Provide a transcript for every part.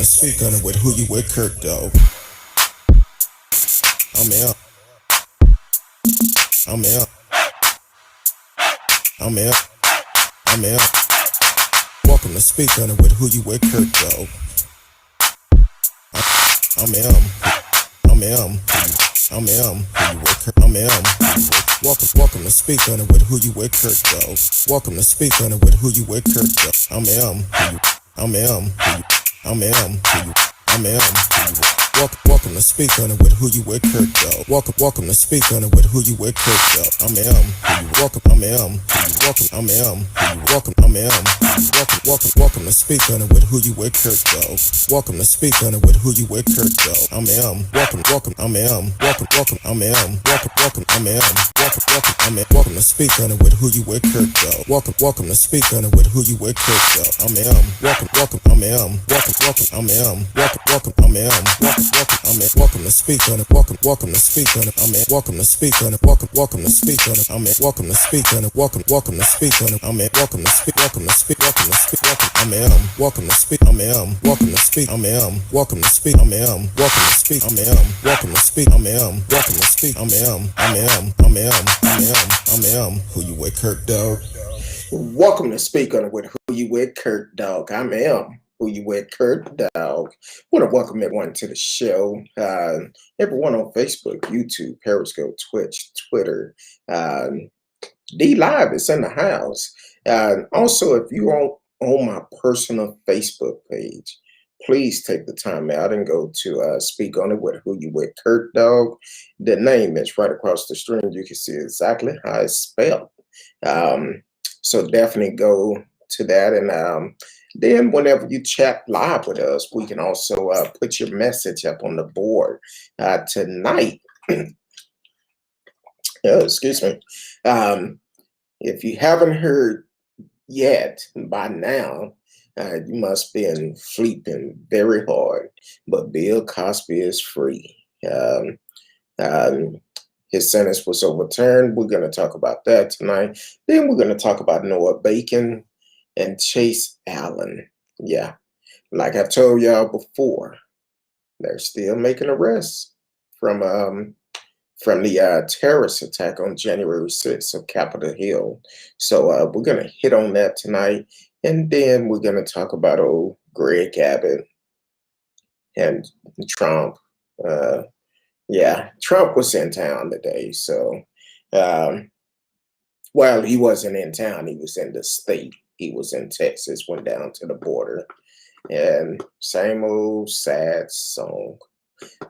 to speak on it with who you with, Kirk, though. I'm out. I'm out. I'm out. I'm out. Welcome to speak on it with who you with, Kirk, though. I'm out. I'm out. I'm out. I'm out. Welcome to speak on it with who you with, Kirk, though. Welcome to speak on it with who you with, Kirk, though. I'm out. I'm out. I'm out. I'm out. Welcome to speak on it with who you with, Kirk, though. Welcome to speak on it with who you with, Kirk, though. I'm welcome. I'm welcome. I'm welcome. I'm welcome to speak on it with who you with, Kirk, though. Welcome to speak on it with who you with, Kirk, though. I'm welcome. I'm welcome. I'm welcome. I'm welcome to speak on it with who you with, Kirk, though. Welcome to speak on it with who you with, Kirk, though. I'm welcome. I'm welcome. I'm welcome. I'm welcome to speak on it. Welcome to speak on it. I'm welcome to speak on it. Welcome to speak on it. I'm welcome to speak on it. Welcome to speak on it. I'm welcome to speak. Welcome to speak. Welcome to speak. I'm welcome to speak. I'm welcome to speak. I'm welcome to speak. I'm welcome to speak. I'm welcome to speak. I'm welcome to speak. I'm who you with, Kirk, dog. Welcome to speak on it with who you with, Kirk, dog. I'm who you with, Kurt Dog. I want to welcome everyone to the show. Everyone on Facebook, YouTube, Periscope, Twitch, Twitter. D Live is in the house. Also, if you are on my personal Facebook page, please take the time out and go to speak on it with who you with, Kurt Dog. The name is right across the screen. You can see exactly how it's spelled. So definitely go to that, and then whenever you chat live with us, we can also put your message up on the board. Tonight, excuse me, if you haven't heard yet by now, you must have been sleeping very hard, but Bill Cosby is free. His sentence was overturned. We're going to talk about that tonight. Then we're going to talk about Noah Bacon and Chase Allen. Yeah, like I've told y'all before, they're still making arrests from the terrorist attack on January 6th of Capitol Hill. So we're going to hit on that tonight, and then we're going to talk about old Gregg Abbott and Trump. Yeah, Trump was in town today, so well, he wasn't in town, he was in the state. He was in Texas, went down to the border, and same old sad song.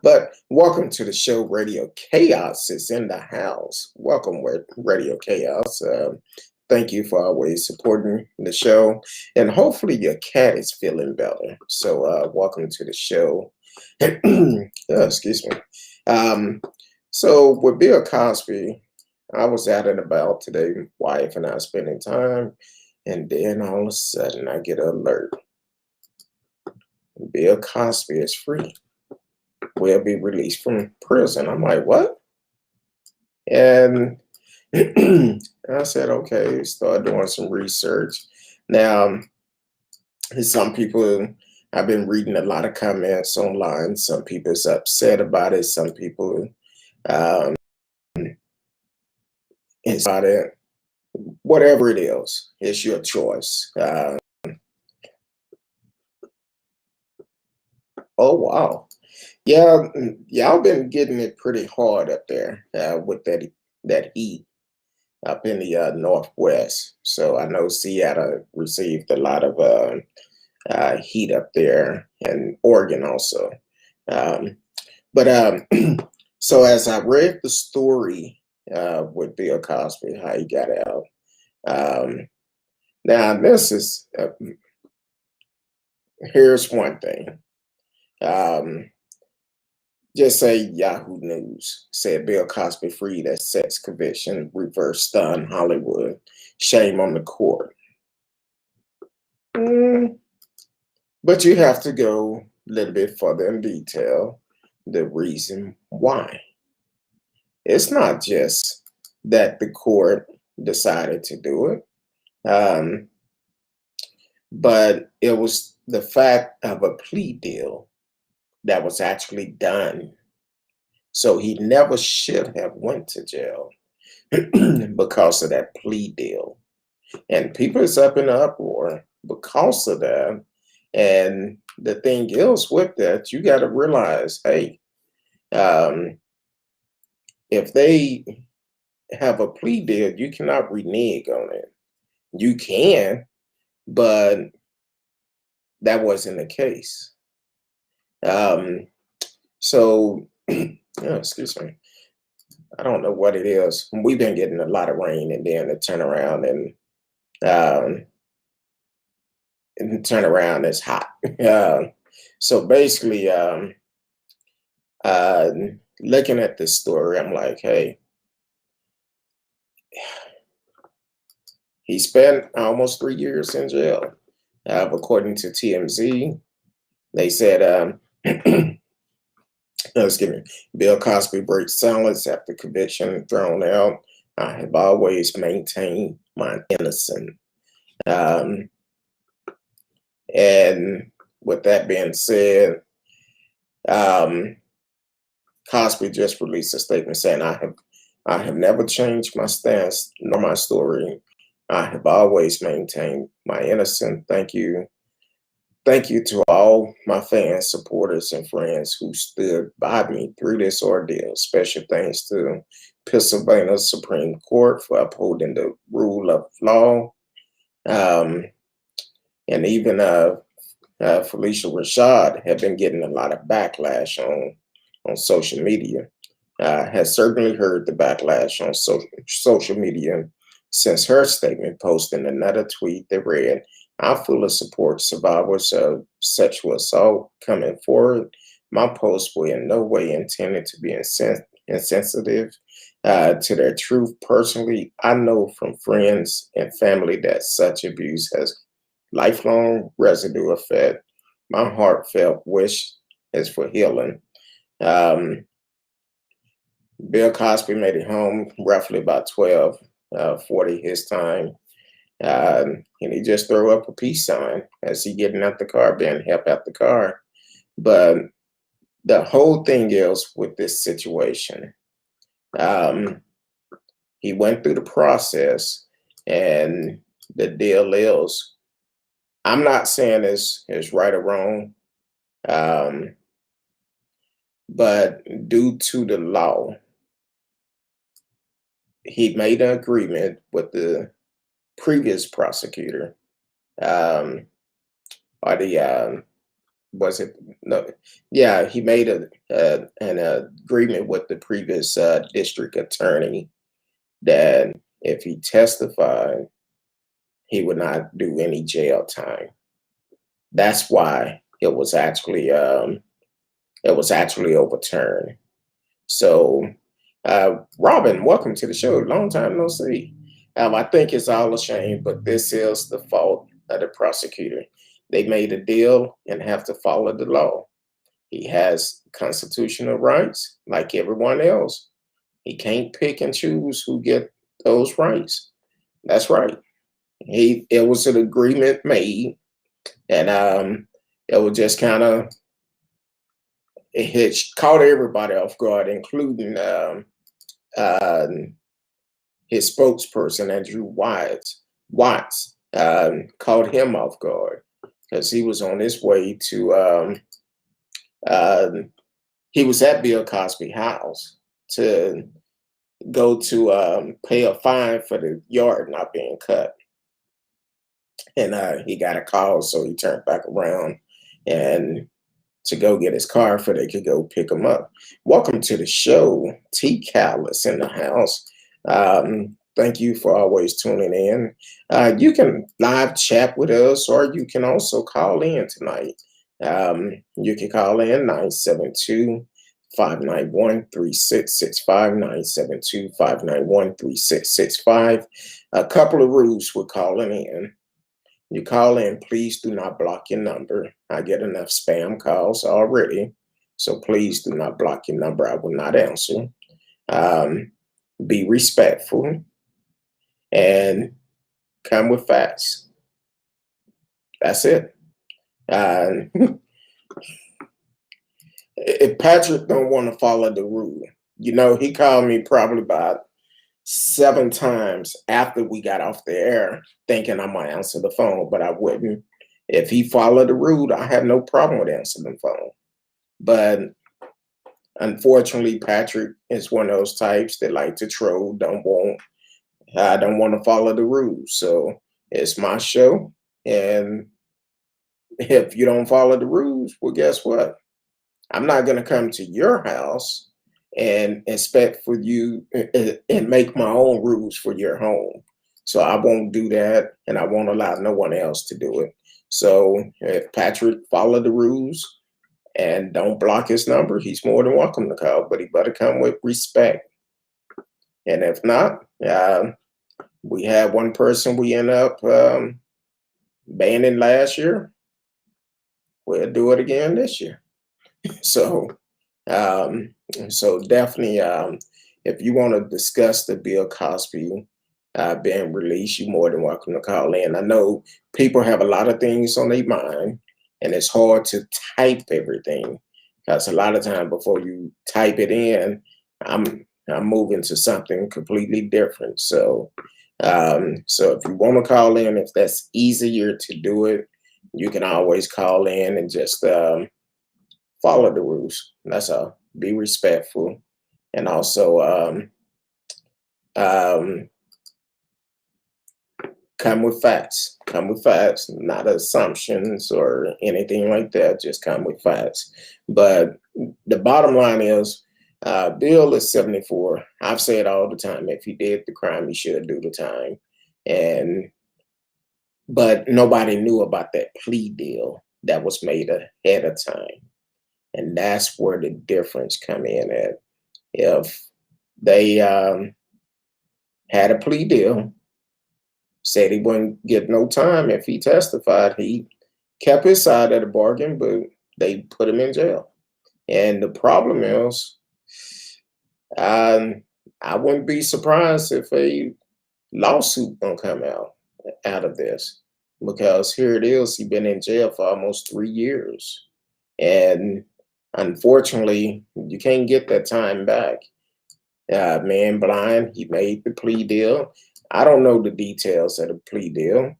But welcome to the show. Radio Chaos is in the house. Welcome, Radio Chaos. Thank you for always supporting the show, and hopefully your cat is feeling better. So welcome to the show. Excuse me. So with Bill Cosby, I was out and about today, wife and I spending time. And then all of a sudden, I get an alert. Bill Cosby is free. Will be released from prison. I'm like, what? And I said, okay, start doing some research. Now, some people, I've been reading a lot of comments online. Some people is upset about it. Some people is about it. Whatever it is, it's your choice. Oh, wow. Yeah, y'all been getting it pretty hard up there with that heat up in the Northwest. So I know Seattle received a lot of heat up there, and Oregon also. But so as I read the story with Bill Cosby, how he got out. Now this is here's one thing. Just say Yahoo News said Bill Cosby freed as sex conviction, reverse stun Hollywood, shame on the court. But you have to go a little bit further in detail the reason why. It's not just that the court decided to do it, but it was the fact of a plea deal that was actually done. So he never should have went to jail because of that plea deal. And people is up in uproar because of that. And the thing is with that, you got to realize, hey, um, if they have a plea deal, you cannot renege on it. You can, but that wasn't the case. Um, so, excuse me. I don't know what it is. We've been getting a lot of rain, and then it turn around um, and turn around it's hot. So basically, uh, looking at this story, I'm like, hey, he spent almost 3 years in jail. According to TMZ, they said, excuse me, Bill Cosby breaks silence after conviction thrown out. I have always maintained my innocence. Um, and with that being said, um, Cosby just released a statement saying, I have never changed my stance nor my story. I have always maintained my innocence. Thank you. Thank you to all my fans, supporters, and friends who stood by me through this ordeal. Special thanks to Pennsylvania Supreme Court for upholding the rule of law. Um, and even Felicia Rashad had been getting a lot of backlash on social media. Has certainly heard the backlash on social media since her statement, posting another tweet that read, I fully support survivors of sexual assault coming forward. My post were in no way intended to be insensitive to their truth. Personally, I know from friends and family that such abuse has lifelong residue effect. My heartfelt wish is for healing. Um, Bill Cosby made it home roughly about 12:40 his time. And he just threw up a peace sign as he getting out the car, being helped out the car. But the whole thing is with this situation, um, he went through the process, and the deal is, I'm not saying it's right or wrong, um, but due to the law, he made an agreement with the previous prosecutor, um, or the was it no? Yeah, he made an agreement with the previous district attorney that if he testified, he would not do any jail time. That's why it was actually overturned. So, Robin, welcome to the show. Long time no see. I think it's all a shame, but this is the fault of the prosecutor. They made a deal and have to follow the law. He has constitutional rights like everyone else. He can't pick and choose who get those rights. That's right. It was an agreement made, and it was just kind of it caught everybody off guard, including uh, his spokesperson Andrew Watts caught him off guard because he was on his way to uh, he was at Bill Cosby house to go to pay a fine for the yard not being cut. And he got a call, so he turned back around and to go get his car for they could go pick him up. Welcome to the show, T. Callis in the house. Thank you for always tuning in. You can live chat with us, or you can also call in tonight. You can call in 972 591 3665, 972 591 3665. A couple of rules we're calling in. You call in, please do not block your number. I get enough spam calls already, so please do not block your number. I will not answer. Be respectful and come with facts. That's it. Uh, if Patrick don't want to follow the rule, he called me probably about 7 times after we got off the air, thinking I might answer the phone, but I wouldn't. If he followed the rule, I have no problem with answering the phone. But unfortunately, Patrick is one of those types that like to troll, I don't want to follow the rules. So it's my show. And if you don't follow the rules, well, guess what? I'm not going to come to your house and expect for you and make my own rules for your home. So I won't do that, and I won't allow no one else to do it. So if Patrick follow the rules and don't block his number, he's more than welcome to call, but he better come with respect. And if not, we had one person we end up banning last year. We'll do it again this year. So, so definitely, if you want to discuss the Bill Cosby being released, you're more than welcome to call in. I know people have a lot of things on their mind, and it's hard to type everything because a lot of time before you type it in, I'm moving to something completely different. So, so if you want to call in, if that's easier to do it, you can always call in and just follow the rules. That's all. Be respectful, and also come with facts. Come with facts, not assumptions or anything like that. Just come with facts. But the bottom line is, Bill is 74. I've said all the time, if he did the crime, he should do the time. But nobody knew about that plea deal that was made ahead of time. And that's where the difference come in at. If they had a plea deal, said he wouldn't get no time if he testified, he kept his side of the bargain, but they put him in jail. And the problem is, I wouldn't be surprised if a lawsuit gonna come out of this, because here it is, he's been in jail for almost 3 years. And unfortunately, you can't get that time back. Man blind, he made the plea deal. I don't know the details of the plea deal.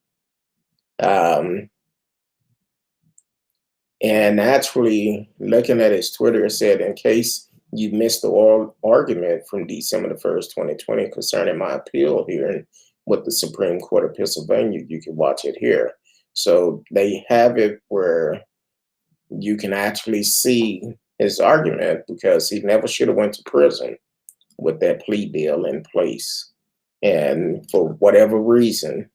And actually, looking at his Twitter, it said, in case you missed the oral argument from December the 1st, 2020, concerning my appeal hearing with the Supreme Court of Pennsylvania, you can watch it here. So they have it where you can actually see his argument, because he never should have went to prison with that plea deal in place. And for whatever reason,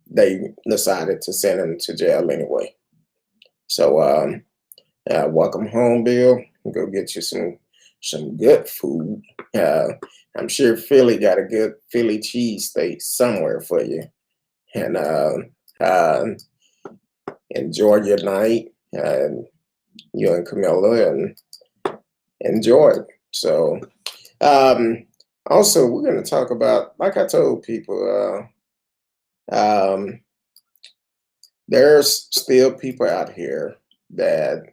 they decided to send him to jail anyway. So welcome home, Bill. Go get you some good food. I'm sure Philly got a good Philly cheesesteak somewhere for you. And enjoy your night, you and Camilla, and enjoy it. So also, we're going to talk about, like I told people, there's still people out here that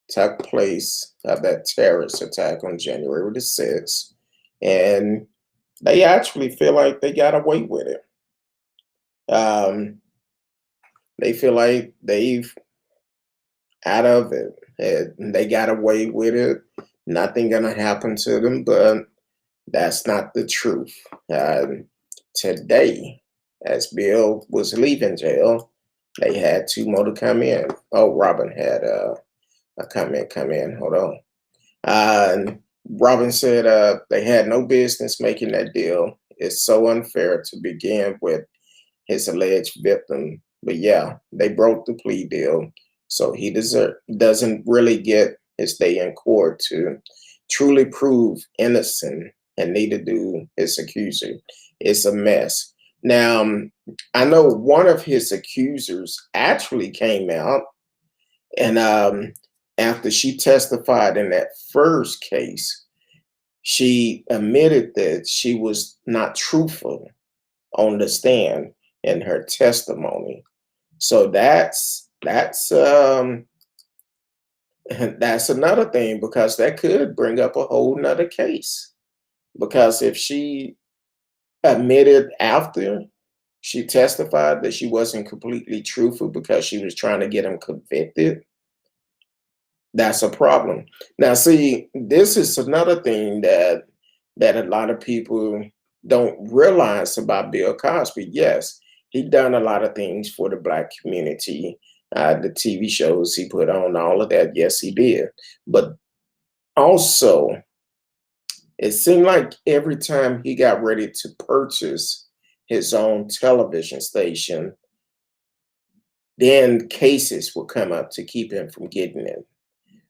took place of that terrorist attack on January the 6th, and they actually feel like they got away with it. They feel like they've out of it. They got away with it. Nothing gonna happen to them, but that's not the truth. Today, as Bill was leaving jail, they had 2 more to come in. Oh, Robin had a comment come in. Hold on. Robin said they had no business making that deal. It's so unfair to begin with his alleged victim. But yeah, they broke the plea deal. So he doesn't really get his day in court to truly prove innocent, and neither do his accuser. It's a mess. Now, I know one of his accusers actually came out, and after she testified in that first case, she admitted that she was not truthful on the stand in her testimony. So that's another thing, because that could bring up a whole nother case. Because if she admitted after she testified that she wasn't completely truthful because she was trying to get him convicted, that's a problem. Now, see, this is another thing that a lot of people don't realize about Bill Cosby. Yes, he done a lot of things for the Black community, the TV shows he put on, all of that. Yes, he did. But also, it seemed like every time he got ready to purchase his own television station, then cases would come up to keep him from getting it.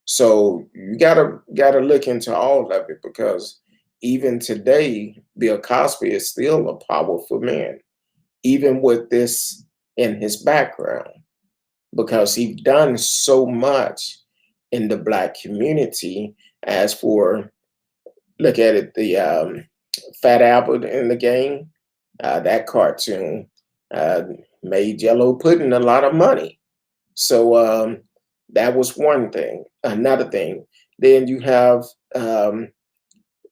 So you gotta look into all of it, because even today, Bill Cosby is still a powerful man, even with this in his background, because he's done so much in the Black community. As for, look at it, the Fat Albert in the Game, that cartoon uh, made Jello Pudding a lot of money. So that was one thing. Another thing, then you have,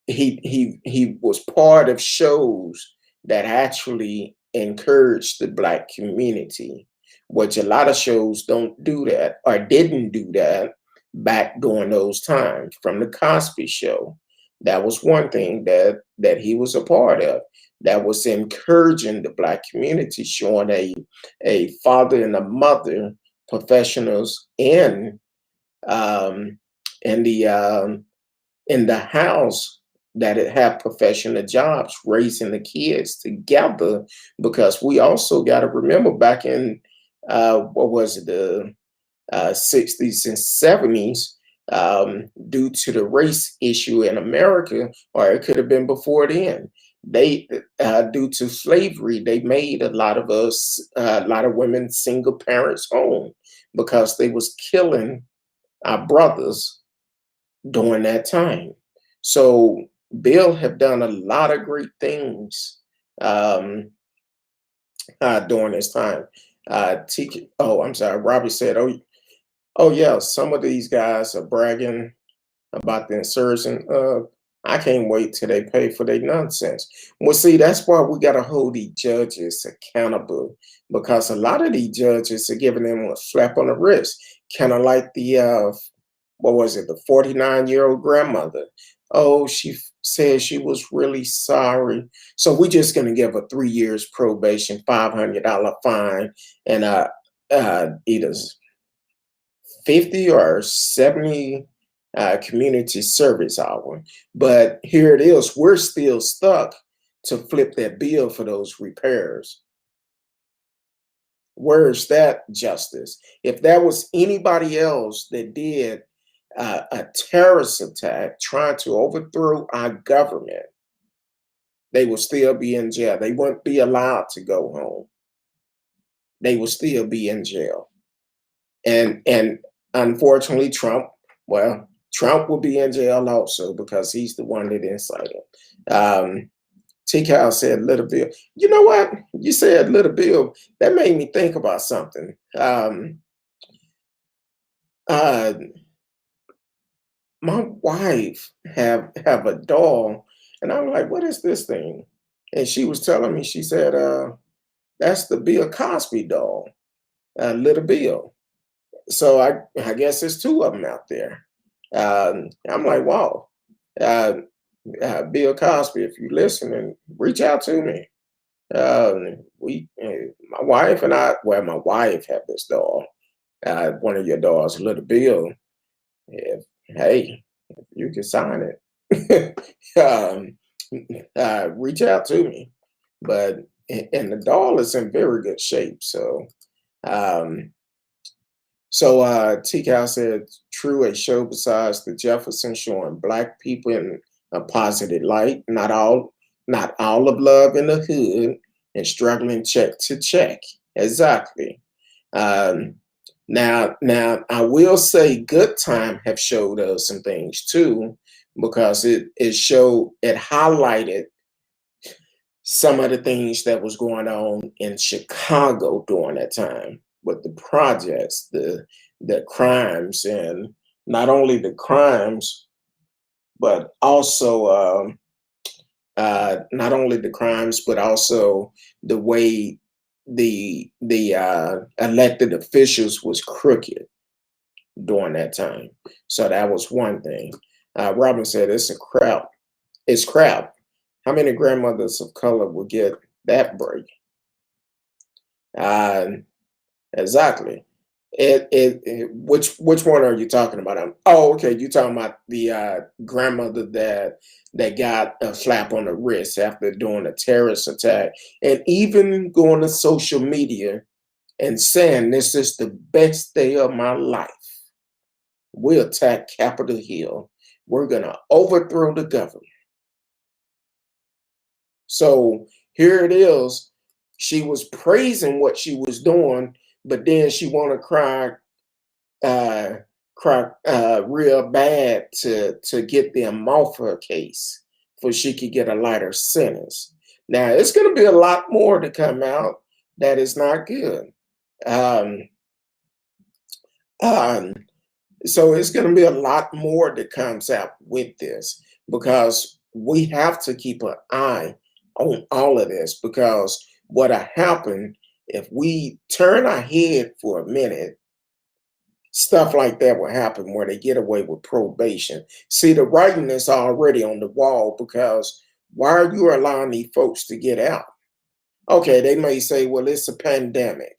he was part of shows that actually encouraged the Black community, which a lot of shows don't do that, or didn't do that back during those times. From the Cosby Show, that was one thing that he was a part of. That was encouraging the Black community, showing a father and a mother, professionals um, in the in the house, that it have professional jobs raising the kids together. Because we also got to remember, back in what was it, the 60s and 70s, due to the race issue in America, or it could have been before then, they due to slavery, they made a lot of us, a lot of women, single parents home, because they was killing our brothers during that time. So Bill have done a lot of great things um, during this time. Oh, I'm sorry. Robbie said, "Oh yeah, some of these guys are bragging about the insurrection. I can't wait till they pay for their nonsense." Well, see, that's why we got to hold these judges accountable, because a lot of these judges are giving them a slap on the wrist, kind of like the what was it, the 49-year-old grandmother. Oh, she said she was really sorry. So we're just going to give her 3 years probation, $500 fine, and either 50 or 70 community service hour. But here it is, we're still stuck to flip that bill for those repairs. Where's that justice? If that was anybody else that did a terrorist attack trying to overthrow our government, they would still be in jail. They wouldn't be allowed to go home. They would still be in jail. And unfortunately, Trump will be in jail also, because he's the one that incited. T. Cal said Little Bill. You know what? You said Little Bill. That made me think about something. Uh, my wife have a doll, and I'm like, what is this thing? And she was telling me, she said, that's the Bill Cosby doll, Little Bill. So I guess there's two of them out there. I'm like, wow. Uh, Bill Cosby, if you listen, and reach out to me. My wife and I, well, my wife had this doll. One of your dolls, Little Bill. If, hey, you can sign it. Reach out to me. But and the doll is in very good shape. Um, T. Cal said, true, a show besides the Jefferson showing Black people in a positive light, not all of Love in the Hood and struggling check to check. Exactly. Um, now I will say Good Time have showed us some things too, because it highlighted some of the things that was going on in Chicago during that time. but the projects, the crimes, and not only the crimes, but also not only the crimes, but also the way the elected officials was crooked during that time. So that was one thing. Robin said, "It's a crap. It's crap. How many grandmothers of color will get that break?" Uh, exactly. Which one are you talking about? Oh, okay. You talking about the grandmother that got a slap on the wrist after doing a terrorist attack, and even going to social media and saying this is the best day of my life. We attack Capitol Hill. We're gonna overthrow the government. So here it is. She was praising what she was doing, but then she want to uh, cry real bad to get them off her case, so she could get a lighter sentence. Now it's going to be a lot more to come out that is not good. Um, um, so it's going to be a lot more that comes out with this, because we have to keep an eye on all of this, because what'll happen if we turn our head for a minute, stuff like that will happen where they get away with probation. See, the writing is already on the wall, because why are you allowing these folks to get out? Okay, they may say, well, it's a pandemic.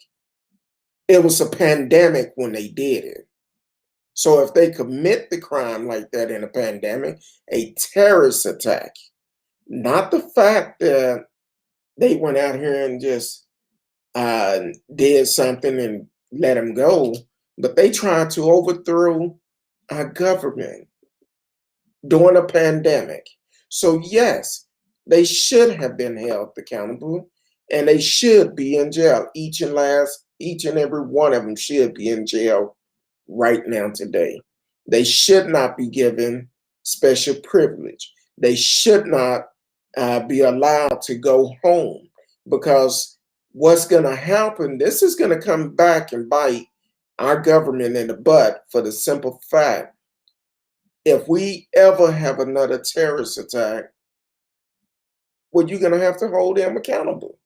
It was a pandemic when they did it. So if they commit the crime like that in a pandemic, a terrorist attack, not the fact that they went out here and just did something and let them go, but they tried to overthrow our government during a pandemic. So yes, they should have been held accountable, and they should be in jail. Each and every one of them should be in jail right now today. They should not be given special privilege. They should not be allowed to go home, because what's going to happen, this is going to come back and bite our government in the butt, for the simple fact, if we ever have another terrorist attack, well, you're going to have to hold them accountable.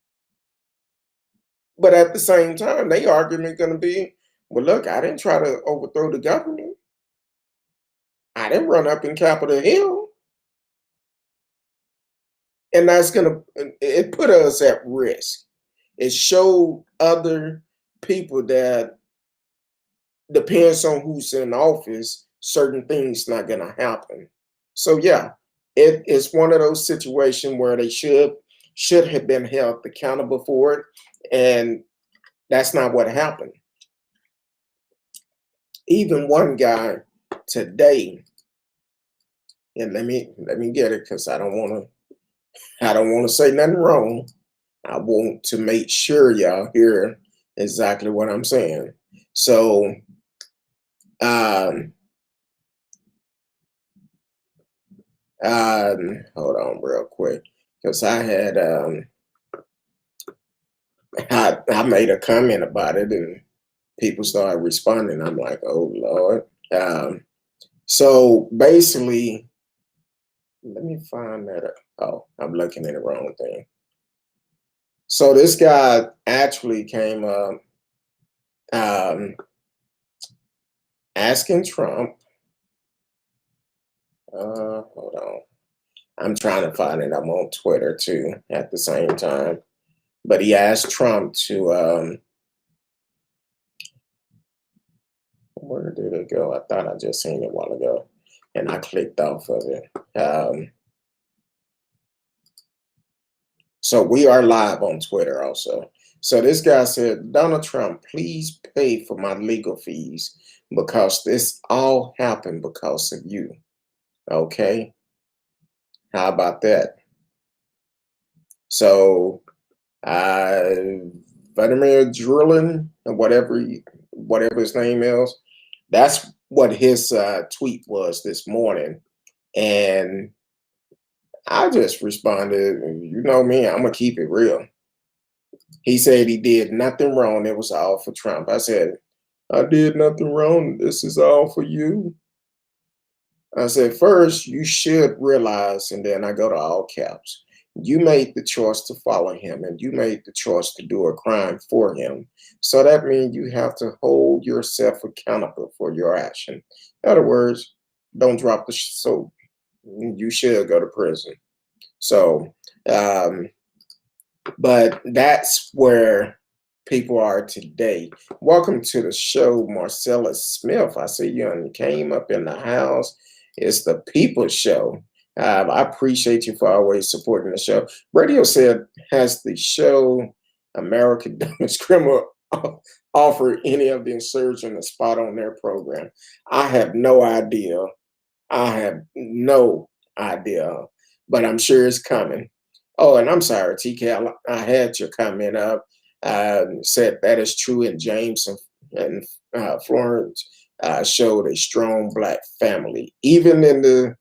But at the same time, their argument going to be, well, look, I didn't try to overthrow the government. I didn't run up in Capitol Hill. And that's going to, it put us at risk. It showed other people that depends on who's in office, certain things not going to happen. So yeah, it is one of those situations where they should have been held accountable for it, and that's not what happened. Even one guy today, and let me get it, because I don't want to say nothing wrong. I want to make sure y'all hear exactly what I'm saying. So hold on real quick, because I had I made a comment about it and people started responding. I'm like, oh Lord. So basically, let me find that. Oh, I'm looking at the wrong thing. So this guy actually came up asking Trump. Hold on. I'm trying to find it. I'm on Twitter too at the same time. But he asked Trump to, where did it go? I thought I just seen it a while ago and I clicked off of it. So we are live on Twitter also. So this guy said, Donald Trump, please pay for my legal fees, because this all happened because of you. Okay. How about that? So Vladimir Drilling, whatever his name is, that's what his tweet was this morning. And I just responded, you know me, I'm gonna keep it real. He said he did nothing wrong. It was all for Trump. I said, I did nothing wrong. This is all for you. I said, first, you should realize, and then I go to all caps, you made the choice to follow him and you made the choice to do a crime for him. So that means you have to hold yourself accountable for your action. In other words, don't drop the soap. You should go to prison. So, but that's where people are today. Welcome to the show, Marcellus Smith. I see you and came up in the house. It's the People Show. I appreciate you for always supporting the show. Radio said, has the show American Dumbest Criminal offer any of the insurgents a spot on their program? I have no idea. I have no idea, but I'm sure it's coming. Oh, and I'm sorry, TK, I had your comment up. Said that is true, and James and Florence showed a strong Black family, even in the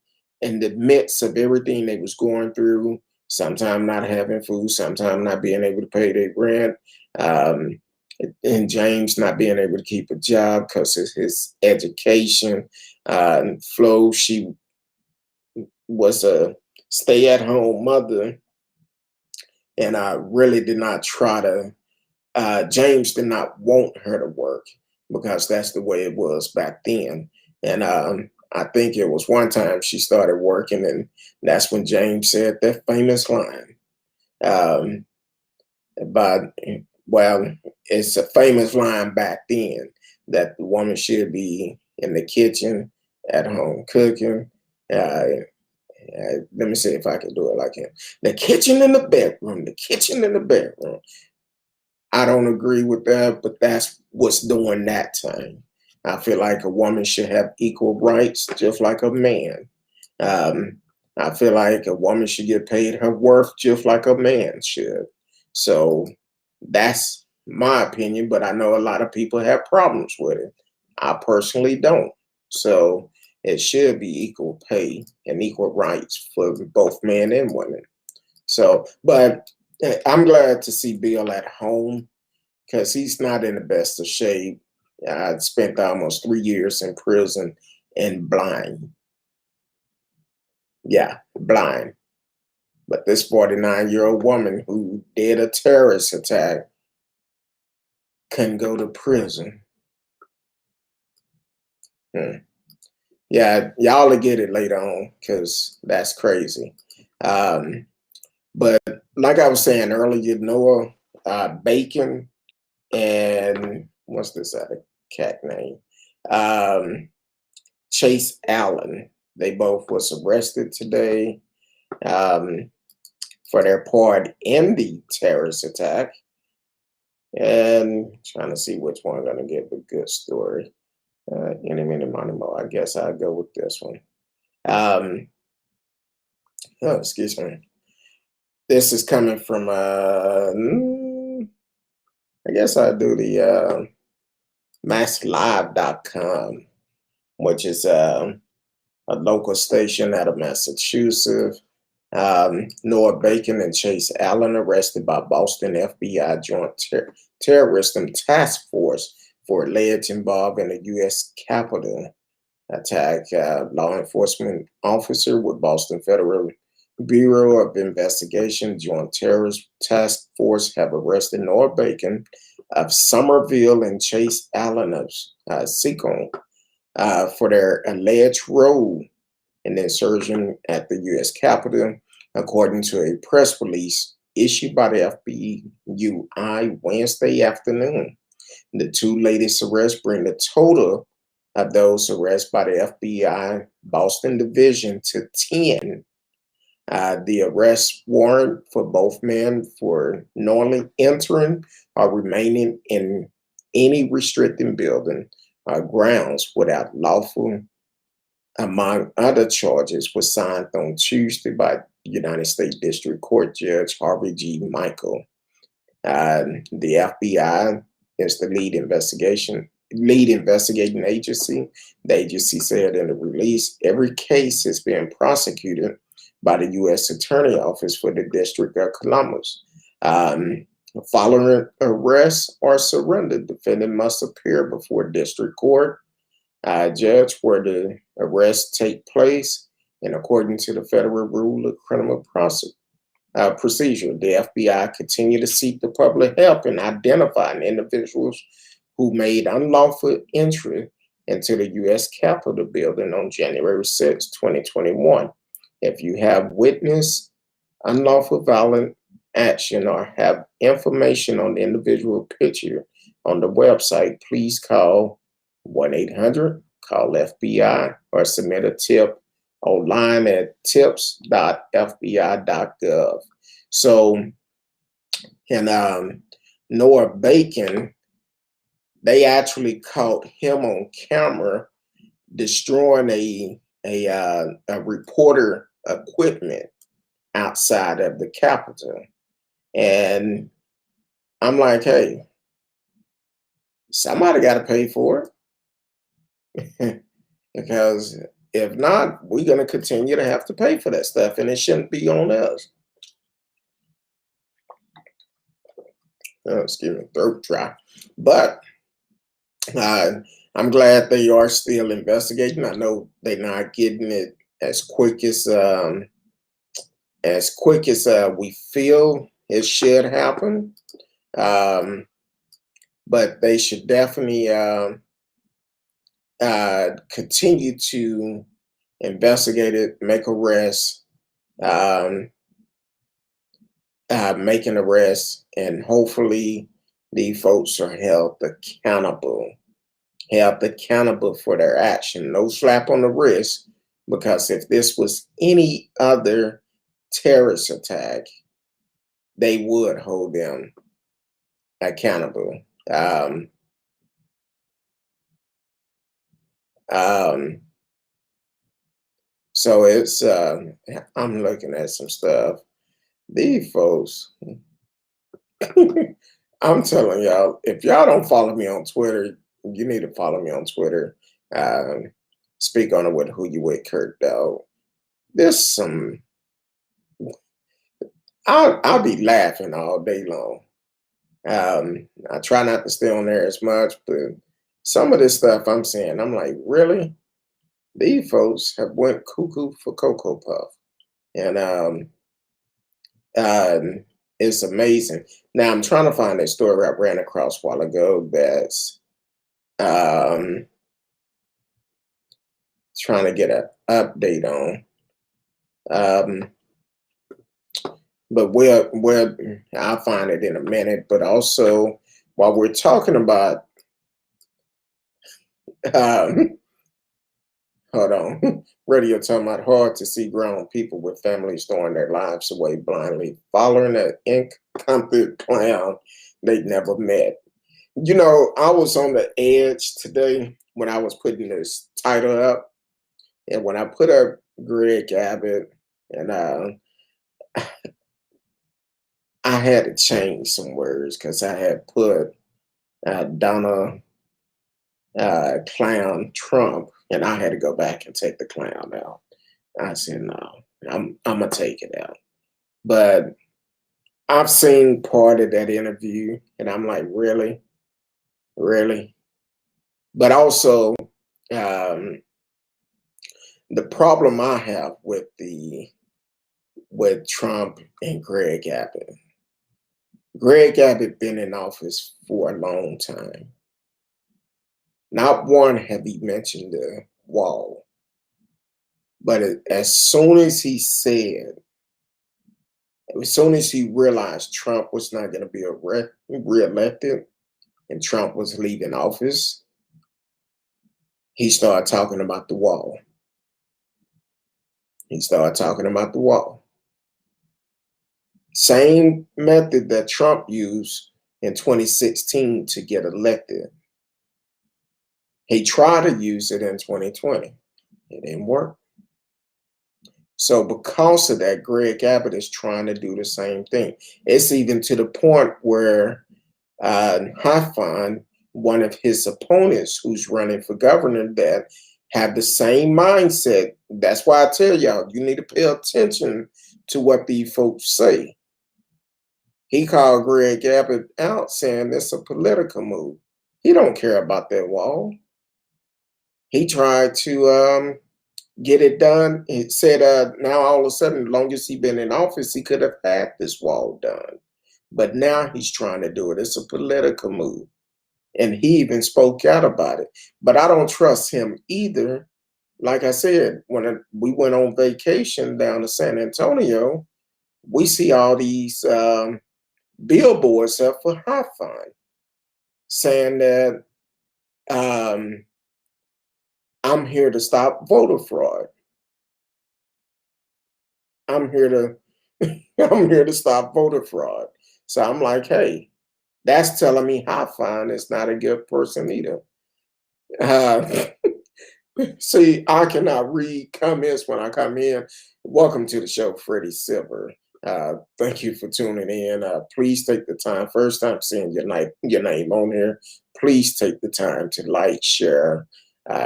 midst of everything they was going through. Sometimes not having food, sometimes not being able to pay their rent, and James not being able to keep a job because of his education. Flo, she was a stay-at-home mother, and I really did not try to. James did not want her to work because that's the way it was back then. And I think it was one time she started working, and that's when James said that famous line. But, well, it's a famous line back then that the woman should be in the kitchen at home cooking. Let me see if I can do it like him. The kitchen in the bedroom, the kitchen in the bedroom. I don't agree with that, but that's what's doing that time. I feel like a woman should have equal rights, just like a man. I feel like a woman should get paid her worth, just like a man should. So that's my opinion, but I know a lot of people have problems with it. I personally don't. So it should be equal pay and equal rights for both men and women. So, but I'm glad to see Bill at home because he's not in the best of shape. I spent almost 3 years in prison and blind. Yeah, blind. But this 49-year-old woman who did a terrorist attack couldn't go to prison. Yeah, y'all will get it later on because that's crazy. But like I was saying earlier, Noah Bacon and what's this other cat name? Chase Allen. They both was arrested today for their part in the terrorist attack. And trying to see which one I'm going to give a good story. Any minute, money more. I guess I'll go with this one. Oh, excuse me. This is coming from, I guess I'll do the masslive.com, which is a local station out of Massachusetts. Noah Bacon and Chase Allen arrested by Boston FBI Joint Terrorism Task Force for alleged involvement in a U.S. Capitol attack. Law enforcement officer with Boston Federal Bureau of Investigation Joint Terrorist Task Force have arrested Noah Bacon of Somerville and Chase Allen of Seacon for their alleged role in the insurrection at the U.S. Capitol, according to a press release issued by the FBI Wednesday afternoon. The two latest arrests bring the total of those arrested by the FBI Boston Division to 10. The arrest warrant for both men for knowingly entering or remaining in any restricted building or grounds without lawful, among other charges, was signed on Tuesday by United States District Court Judge Harvey G. Michael. The FBI is the lead investigating agency. The agency said in the release, every case is being prosecuted by the U.S. Attorney Office for the District of Columbus. Following arrest or surrender, defendant must appear before district court, judge where the arrest take place, and according to the federal rule of criminal procedure, the FBI continue to seek the public help in identifying individuals who made unlawful entry into the U.S. Capitol building on January 6, 2021. If you have witnessed unlawful violent action or have information on the individual picture on the website, please call 1-800, call FBI, or submit a tip online at tips.fbi.gov. So, and Noah Bacon, they actually caught him on camera destroying a reporter equipment outside of the Capitol. And I'm like, hey, somebody got to pay for it. Because if not, we're going to continue to have to pay for that stuff, and it shouldn't be on us. Oh, excuse me, throat dry. But I'm glad they are still investigating. I know they're not getting it as quick as we feel it should happen. But they should definitely continue to investigate it, make arrests, make an arrest, and hopefully these folks are held accountable for their action. No slap on the wrist, because if this was any other terrorist attack, they would hold them accountable. So it's I'm looking at some stuff. These folks, I'm telling y'all, if y'all don't follow me on Twitter, you need to follow me on Twitter. Speak on it with Who You With Kurt, though. There's some, I'll be laughing all day long. I try not to stay on there as much, but some of this stuff I'm seeing, I'm like, really? These folks have went cuckoo for Cocoa Puff. And it's amazing. Now I'm trying to find a story I ran across a while ago that's trying to get an update on. But I'll find it in a minute. But also, while we're talking about, hold on, radio talking about hard to see grown people with families throwing their lives away blindly, following an incompetent clown they never met. You know, I was on the edge today when I was putting this title up, and when I put up Gregg Abbott, and I had to change some words because I had put Donald Clown Trump, and I had to go back and take the clown out. I said, no, I'm gonna take it out. But I've seen part of that interview, and I'm like, really? But also, the problem I have with Trump and Gregg Abbott. Gregg Abbott been in office for a long time. Not one have he mentioned the wall. But as soon as he realized Trump was not going to be reelected and Trump was leaving office, he started talking about the wall. Same method that Trump used in 2016 to get elected. He tried to use it in 2020. It didn't work. So because of that, Gregg Abbott is trying to do the same thing. It's even to the point where I find one of his opponents who's running for governor that have the same mindset. That's why I tell y'all, you need to pay attention to what these folks say. He called Gregg Abbott out saying it's a political move. He don't care about that wall. He tried to get it done. He said now all of a sudden, as long as he been in office, he could have had this wall done. But now he's trying to do it. It's a political move. And he even spoke out about it. But I don't trust him either. Like I said, when we went on vacation down to San Antonio, we see all these billboards up for high fine saying that I'm here to stop voter fraud. I'm here to I'm here to stop voter fraud. So I'm like, hey, that's telling me high fine is not a good person either. Uh, See, I cannot read comments when I come in. Welcome to the show, Freddie Silver. Thank you for tuning in. Please take the time. First time seeing your name on here. Please take the time to like, share,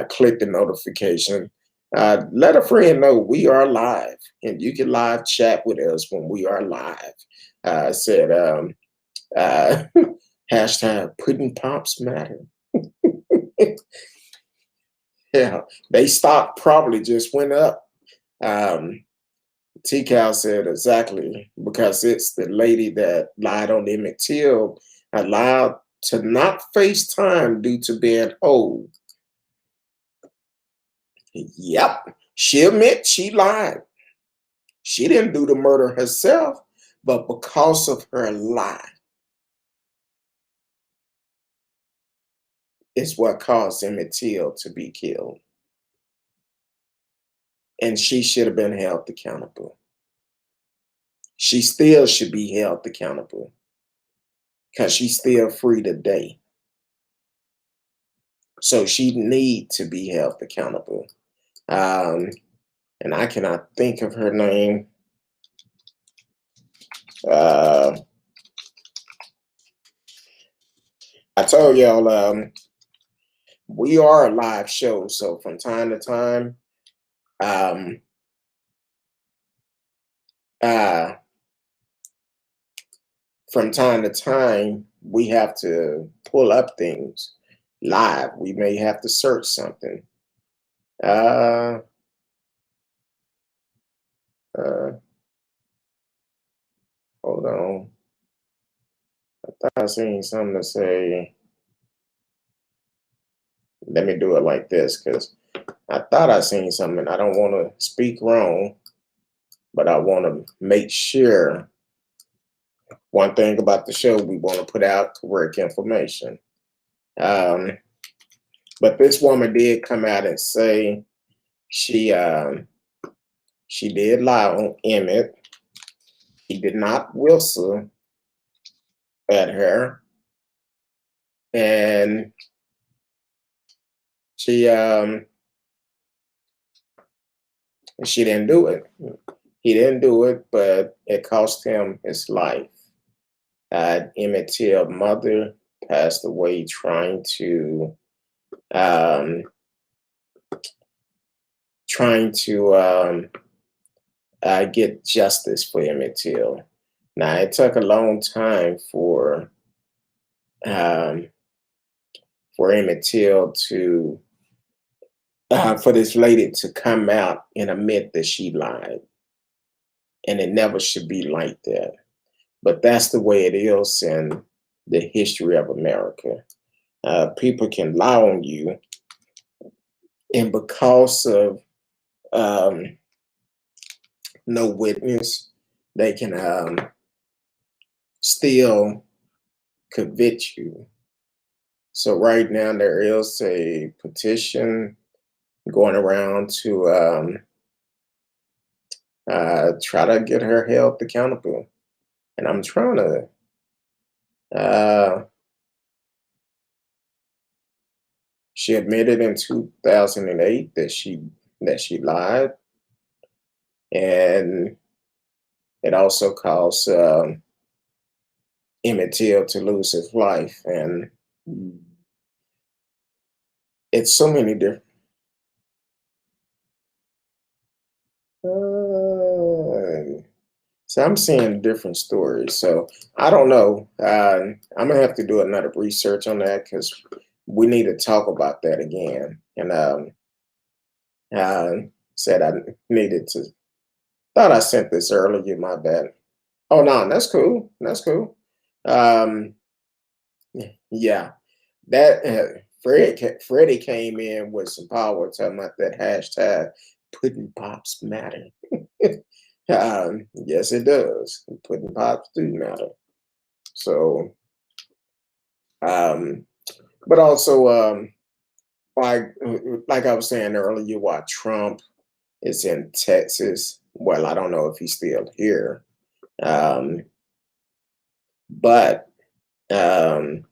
click the notification. Let a friend know we are live, and you can live chat with us when we are live. Said hashtag pudding pops matter. Yeah, they stock probably just went up. T-Cal said exactly because it's the lady that lied on Emmett Till, allowed to not face time due to being old. Yep, she admit she lied. She didn't do the murder herself, but because of her lie, it's what caused Emmett Till to be killed. And she should have been held accountable. She still should be held accountable because she's still free today. So she need to be held accountable. And I cannot think of her name. I told y'all we are a live show, so from time to time, uh, we have to pull up things live. We may have to search something. Uh, Hold on. I thought I seen something to say. Let me do it like this because I thought I seen something. I don't want to speak wrong, but I want to make sure. One thing about the show, we want to put out correct information. But this woman did come out and say she did lie on Emmett. He did not whistle at her, and she didn't do it. He didn't do it, but it cost him his life. Emmett Till's mother passed away trying to get justice for Emmett Till. Now it took a long time for Emmett Till to for this lady to come out and admit that she lied, and it never should be like that. But that's the way it is in the history of America. People can lie on you, and because of no witness, they can still convict you. So right now there is a petition going around to try to get her held accountable, and I'm trying to. She admitted in 2008 that she lied, and it also caused Emmett Till to lose his life, and it's so many different. So I'm seeing different stories. So I don't know. I'm gonna have to do another research on that because we need to talk about that again. And uh, said I needed to. Thought I sent this earlier. My bad. Oh no, that's cool. That's cool. Um, yeah, that Freddie came in with some power talking about that hashtag putting pops matter. Yes, it does. Putting pops do matter. So, um, but also, like I was saying earlier, why Trump is in Texas. Well, I don't know if he's still here, um, but um,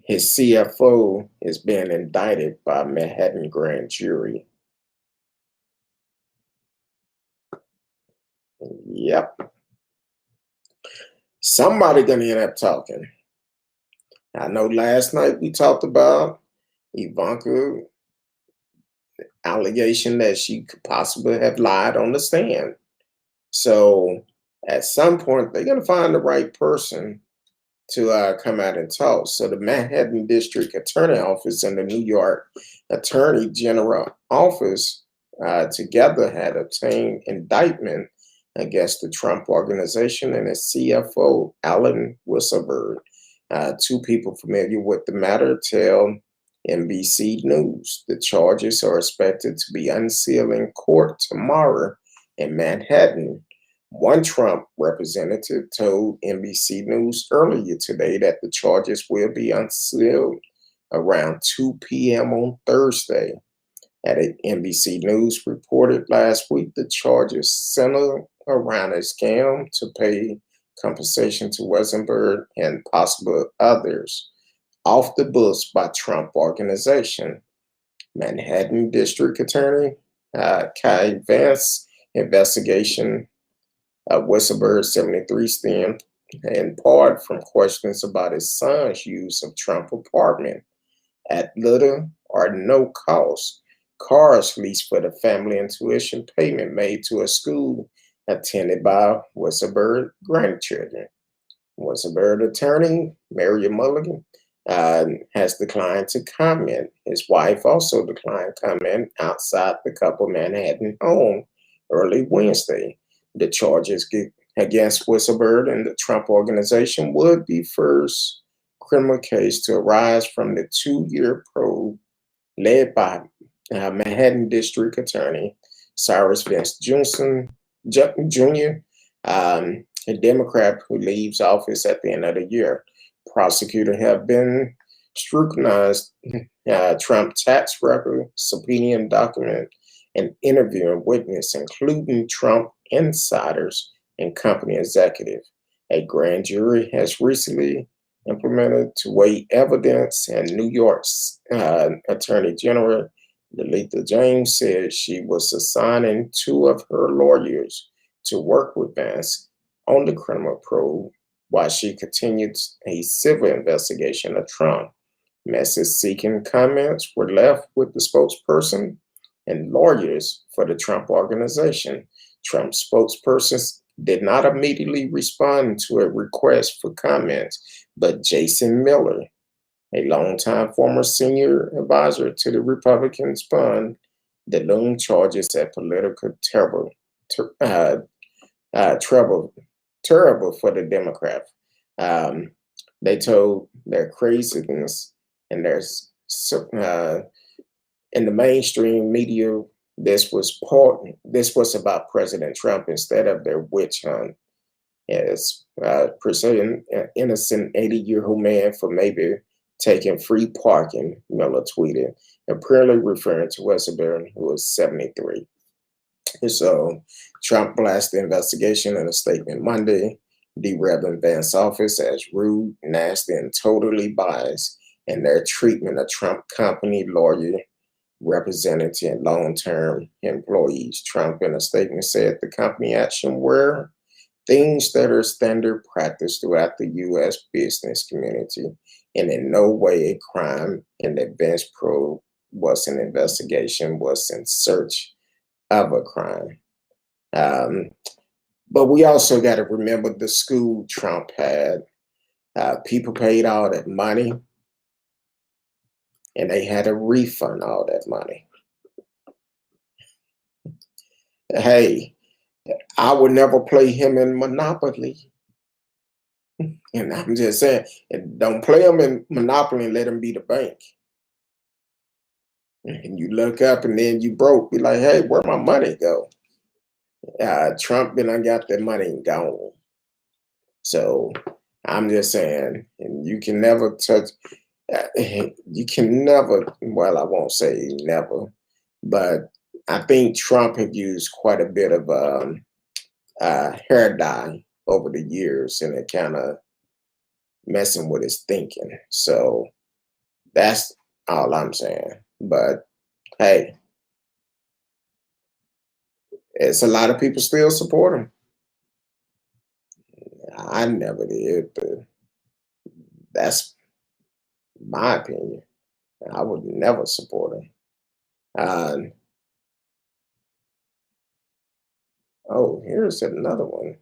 his CFO is being indicted by Manhattan grand jury. Yep, somebody gonna end up talking. I know last night we talked about Ivanka allegation that she could possibly have lied on the stand. So at some point, they're going to find the right person to come out and talk. So the Manhattan District Attorney Office and the New York Attorney General Office together had obtained indictment against the Trump Organization and its CFO, Alan Weisselberg. Two people familiar with the matter tell NBC News the charges are expected to be unsealed in court tomorrow in Manhattan. One Trump representative told NBC News earlier today that the charges will be unsealed around 2 p.m. on Thursday. At NBC News reported last week, the charges center around a scam to pay compensation to Weissenberg and possible others off the books by Trump Organization. Manhattan District Attorney Kai Vance investigation Weisselberg 73 stemmed in part from questions about his son's use of Trump apartment at little or no cost, cars leased for the family, and tuition payment made to a school attended by Weisselberg grandchildren. Weisselberg attorney Mary Mulligan has declined to comment. His wife also declined comment outside the couple Manhattan home early Wednesday. The charges against Weisselberg and the Trump Organization would be first criminal case to arise from the 2-year probe led by Manhattan District Attorney Cyrus Vance Jr., a Democrat who leaves office at the end of the year. Prosecutors have been scrutinized Trump tax record, subpoenaing document, and interviewing witnesses, including Trump insiders and company executives. A grand jury has recently implemented to weigh evidence, and New York's Attorney General Letitia James said she was assigning 2 of her lawyers to work with Vance on the criminal probe while she continued a civil investigation of Trump. Messages seeking comments were left with the spokesperson and lawyers for the Trump Organization. Trump spokespersons did not immediately respond to a request for comments, but Jason Miller, a longtime former senior advisor to the Republicans, spun the loom charges at political terrible for the Democrats. Um, they told their craziness and there's in the mainstream media, this was about President Trump instead of their witch hunt. As pursuing an innocent 80-year-old man for maybe taking free parking, Miller tweeted, apparently referring to Weisselberg, who was 73. And so Trump blasted the investigation in a statement Monday, derailing Vance's office as rude, nasty, and totally biased in their treatment of Trump company lawyer, representative, and long-term employees. Trump, in a statement, said the company action were things that are standard practice throughout the U.S. business community, and in no way a crime, and the Vance probe was an investigation, was in search of a crime. Um, but we also got to remember the school Trump had. People paid all that money, and they had to refund all that money. Hey, I would never play him in Monopoly. And I'm just saying, and don't play him in Monopoly and let him be the bank. And you look up and then you broke. Be like, hey, where my money go? Trump then I got that money and gone. So I'm just saying, and you can never touch. You can never. Well, I won't say never, but I think Trump had used quite a bit of hair dye over the years, and it kind of messing with his thinking. So that's all I'm saying. But hey, it's a lot of people still support him. I never did, but that's my opinion. I would never support him. Uh, oh, here's another one.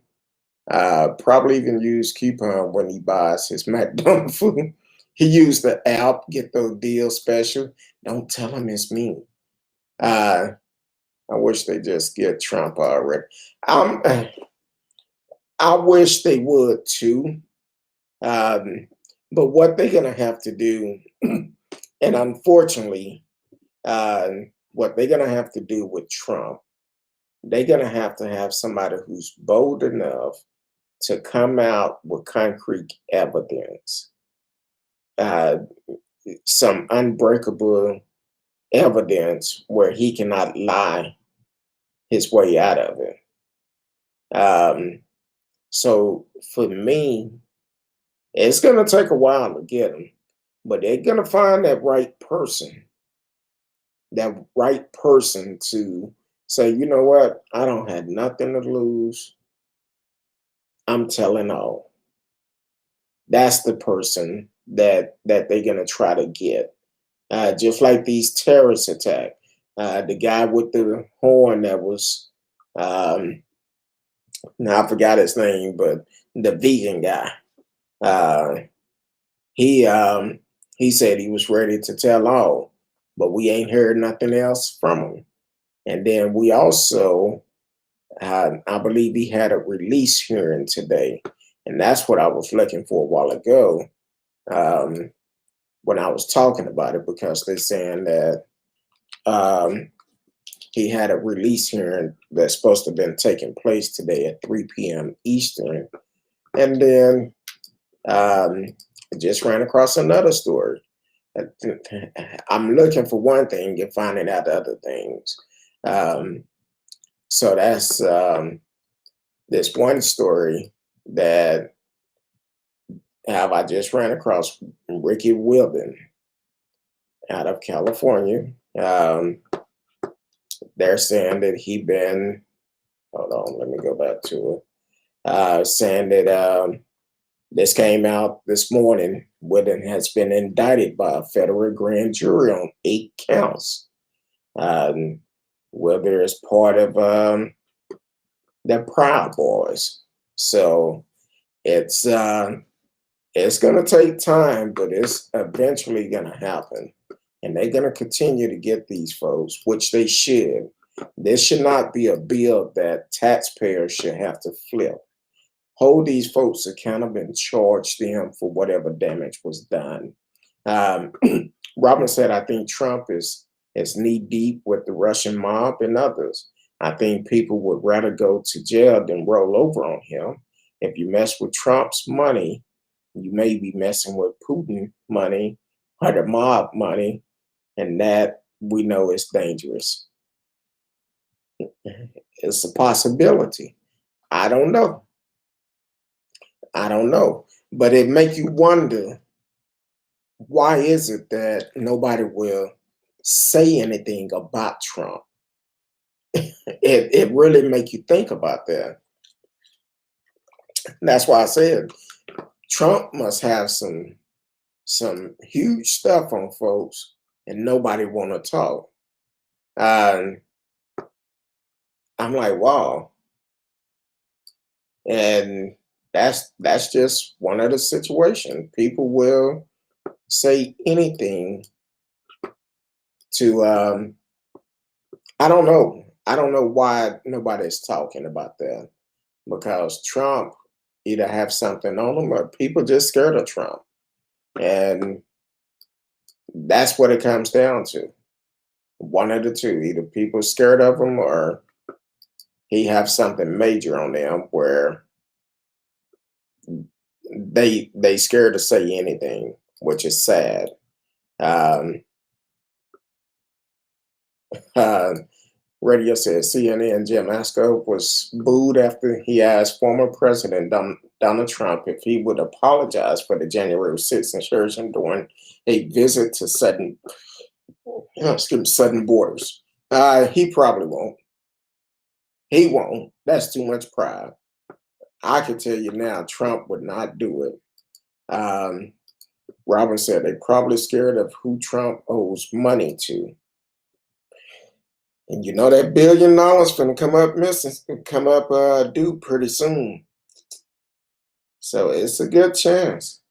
Probably even use coupon when he buys his McDonald's food. He used the app, get those deal special. Don't tell him it's me. Uh, I wish they just get Trump already. Um, I wish they would too. Um, but what they're gonna have to do, and unfortunately, uh, what they're gonna have to do with Trump, they're gonna have to have somebody who's bold enough to come out with concrete evidence, uh, some unbreakable evidence where he cannot lie his way out of it. So for me, it's going to take a while to get him, but they're going to find that right person to say, you know what, I don't have nothing to lose. I'm telling all. That's the person that they're going to try to get. Just like these terrorist attack, the guy with the horn that was, now I forgot his name, but the vegan guy. Uh, he he said he was ready to tell all, but we ain't heard nothing else from him. And then we also, I believe he had a release hearing today, and that's what I was looking for a while ago um, when I was talking about it, because they're saying that um, he had a release hearing that's supposed to have been taking place today at 3 p.m. Eastern. And then I just ran across another story. I'm looking for one thing and finding out other things. Um, so that's this one story that I just ran across Ricky Wilden out of California. They're saying that hold on, let me go back to it. Saying that this came out this morning. Wilden has been indicted by a federal grand jury on 8 counts. Wilden is part of the Proud Boys. So it's going to take time, but it's eventually going to happen. And they're going to continue to get these folks, which they should. This should not be a bill that taxpayers should have to flip. Hold these folks accountable and charge them for whatever damage was done. Robin said, I think Trump is knee deep with the Russian mob and others. I think people would rather go to jail than roll over on him. If you mess with Trump's money, you may be messing with Putin money or the mob money, and that we know is dangerous. It's a possibility. I don't know. But it make you wonder, why is it that nobody will say anything about Trump? It really make you think about that. That's why I said Trump must have some huge stuff on folks, and nobody want to talk. I'm like, wow. And that's just one of the situations. People will say anything to I don't know. I don't know why nobody's talking about that, because Trump either have something on him or people just scared of Trump. And that's what it comes down to. One of the two. Either people scared of him or he have something major on them where they scared to say anything, which is sad. Um, uh, Radio says CNN Jim Asko was booed after he asked former President Donald Trump if he would apologize for the January 6th insurrection during a visit to southern borders. He probably won't. He won't. That's too much pride. I can tell you now, Trump would not do it. Robin said they're probably scared of who Trump owes money to. And you know that $1 billion finna come up missing, come up due pretty soon. So it's a good chance.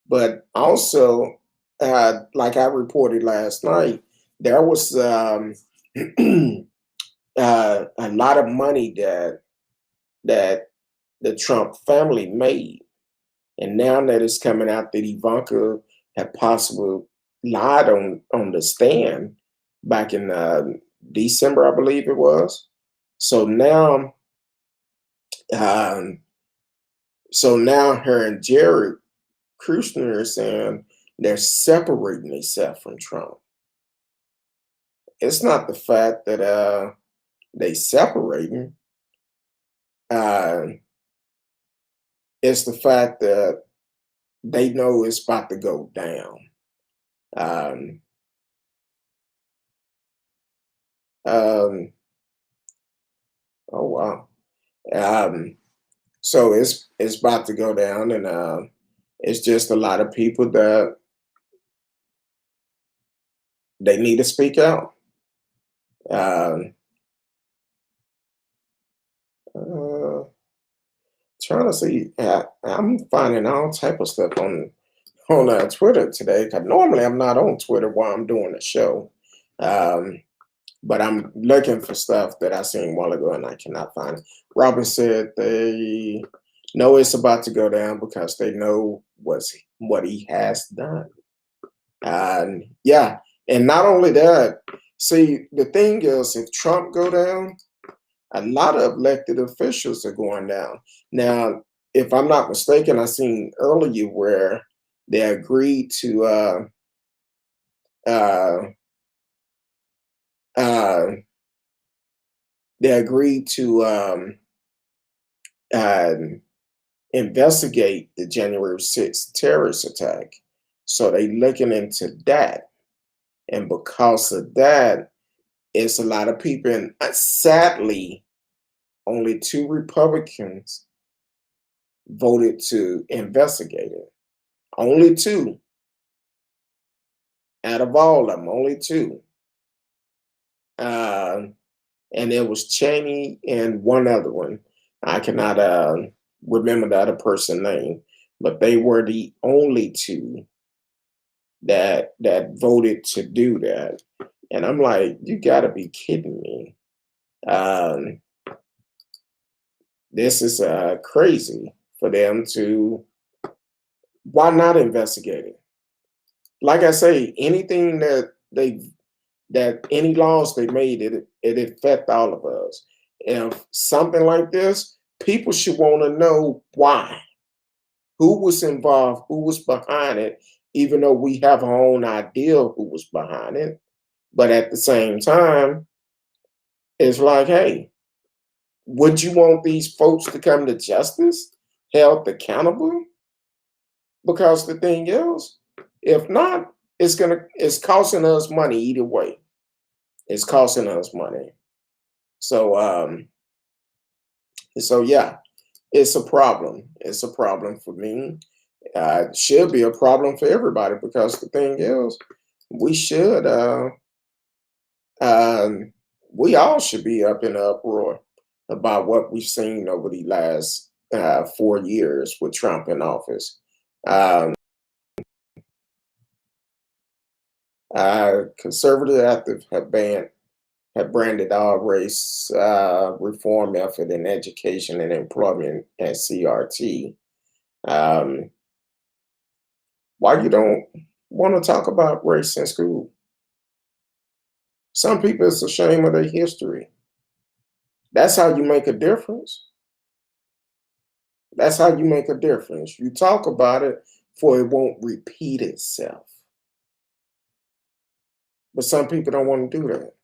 But also, like I reported last night, there was a lot of money that the Trump family made. And now that it's coming out that Ivanka had possibly lied on the stand back in December, I believe it was. So now, um, her and Jared Kushner are saying they're separating themselves from Trump. It's not the fact that they separating. It's the fact that they know it's about to go down. Oh wow. So it's about to go down, and it's just a lot of people that they need to speak out. Trying to see, I'm finding all type of stuff on Twitter today. Cause normally I'm not on Twitter while I'm doing the show, but I'm looking for stuff that I seen a while ago and I cannot find it. Robin said they know it's about to go down because they know what he has done. Yeah, and not only that. See, the thing is, if Trump go down, a lot of elected officials are going down. Now, if I'm not mistaken, I seen earlier where they agreed to uh, uh, uh, investigate the January 6th terrorist attack. So they looking into that. And because of that, it's a lot of people. And sadly, only 2 Republicans voted to investigate it. Only 2. Out of all of them, only 2. And it was Cheney and one other one. I cannot remember the other person's name, but they were the only 2 that voted to do that. And I'm like, you got to be kidding me. This is crazy for them to. Why not investigate it? Like I say, anything that any laws they made, it affect all of us. If something like this, people should want to know why, who was involved, who was behind it, even though we have our own idea who was behind it. But at the same time, it's like, hey, would you want these folks to come to justice, held accountable? Because the thing is, if not, it's costing us money either way. It's costing us money. So yeah, it's a problem. It's a problem for me. It should be a problem for everybody, because the thing is, we should we all should be up in uproar about what we've seen over the last 4 years with Trump in office. Um, Conservative activists have branded all race reform effort in education and employment as CRT. Um, why you don't want to talk about race in school? Some people, it's a shame of their history. That's how you make a difference. That's how you make a difference. You talk about it for it won't repeat itself. But some people don't want to do that.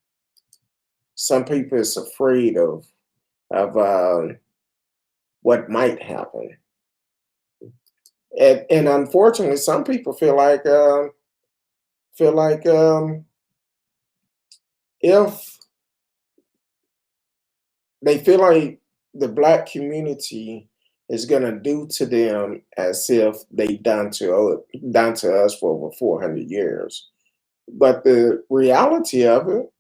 Some people is afraid of what might happen. And unfortunately, some people feel like if they feel like the Black community is gonna do to them as if they done to us for over 400 years. But the reality of it,